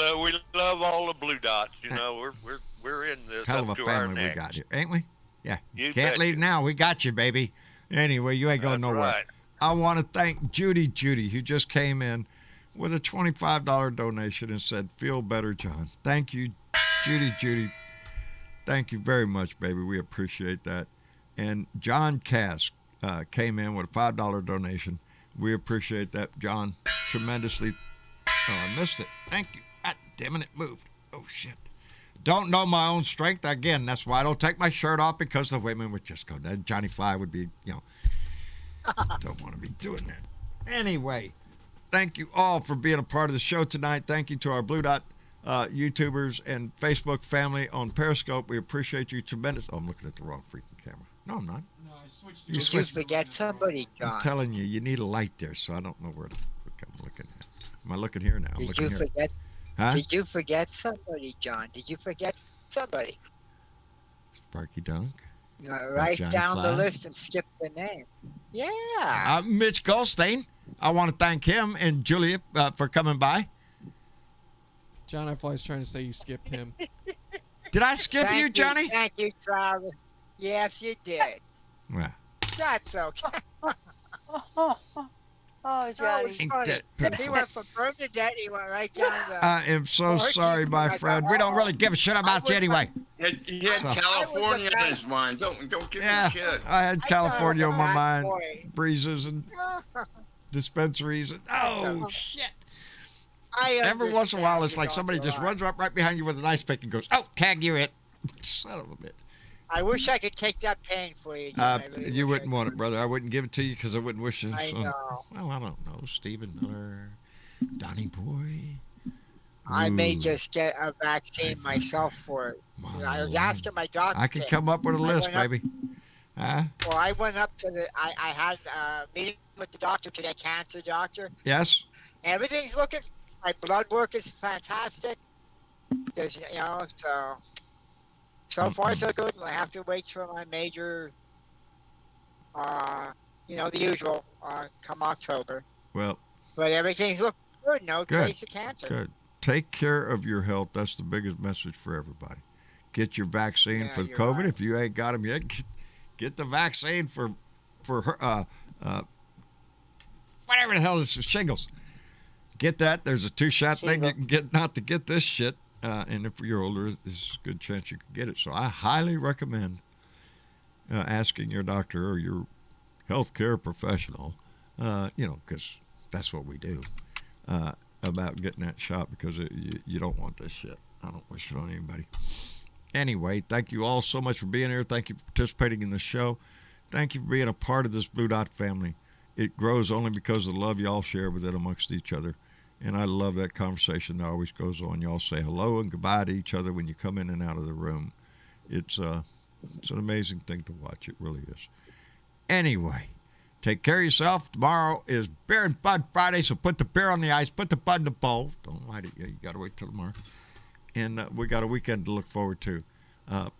love all the blue dots. You know, we're in this Hell of up a to our family we necks. got here, ain't we? Yeah. You Can't betcha. leave now. We got you, baby. Anyway, you ain't going That's nowhere. right. I want to thank Judy, who just came in with a $25 donation and said, "Feel better, John." Thank you, Judy. Thank you very much, baby. We appreciate that. And John Cask came in with a $5 donation. We appreciate that, John, tremendously. Oh, I missed it. Thank you. God damn it moved. Oh, shit. Don't know my own strength. Again, that's why I don't take my shirt off, because the women would just go, that Johnny Fly would be, don't want to be doing that. Anyway, thank you all for being a part of the show tonight. Thank you to our Blue Dot YouTubers and Facebook family on Periscope. We appreciate you tremendous. Oh, I'm looking at the wrong freaking camera. No, I'm not. No, I switched. You Did you switched. forget somebody, I'm John? telling you, you need a light there, so I don't know where to look. I'm looking at. Am I looking here now? I'm Did looking you here. forget? Huh? Did you forget somebody, John? Did you forget somebody? Sparky Dunk. Write Johnny down the Fly? list and skip the name. Yeah. Mitch Goldstein. I want to thank him and Julia for coming by. John F. Fly's trying to say you skipped him. Did I skip Thank you, Johnny? Thank you, Travis. Yes, you did. Well, That's okay. Oh, That Johnny. was funny. He went from Bernadette, he went right down to... I am so sorry, my friend. We don't really give a shit about you anyway. He had California on his mind. Don't give Yeah, him shit. I had California on my bad mind. boy. Breezes and dispensaries. And, oh, That's shit. I Every once in a while, understand it's like you somebody don't just lie. runs up right behind you with an ice pick and goes, "Oh, tag you it." Son of a bitch. I wish I could take that pain for you. John. I really You wish wouldn't I want it, could. brother. I wouldn't give it to you because I wouldn't wish it. I So. know. Well, I don't know. Stephen Miller, Donnie Boy. I may Ooh. just get a vaccine myself for it. I was asking my doctor. I can come up with a list, went up- baby. Huh? Well, I went up to the. I had a meeting with the doctor today, cancer doctor. Yes? Everything's looking. My blood work is fantastic. There's, so far so good. I have to wait for my major. The usual. Come October. Well, But everything's looking good. No Good. trace of cancer. good. Take care of your health. That's the biggest message for everybody. Get your vaccine Yeah, for the you're COVID. right. If you ain't got them yet, get the vaccine for whatever the hell is shingles. Get that. There's a 2-shot thing you can get not to get this shit. And if you're older, there's a good chance you can get it. So I highly recommend asking your doctor or your healthcare professional, because that's what we do, about getting that shot, because you don't want this shit. I don't wish it on anybody. Anyway, thank you all so much for being here. Thank you for participating in the show. Thank you for being a part of this Blue Dot family. It grows only because of the love y'all share with it amongst each other. And I love that conversation that always goes on. Y'all say hello and goodbye to each other when you come in and out of the room. It's an amazing thing to watch. It really is. Anyway, take care of yourself. Tomorrow is Beer and Bud Friday, so put the beer on the ice, put the bud in the bowl. Don't light it yet. You got to wait till tomorrow. And we got a weekend to look forward to.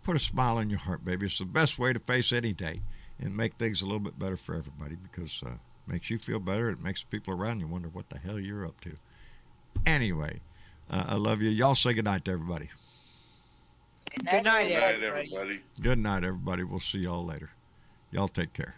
Put a smile on your heart, baby. It's the best way to face any day and make things a little bit better for everybody, because it makes you feel better. It makes people around you wonder what the hell you're up to. Anyway, I love you. Y'all say goodnight to everybody. Good night, Good night, everybody. everybody. Good night, everybody. We'll see y'all later. Y'all take care.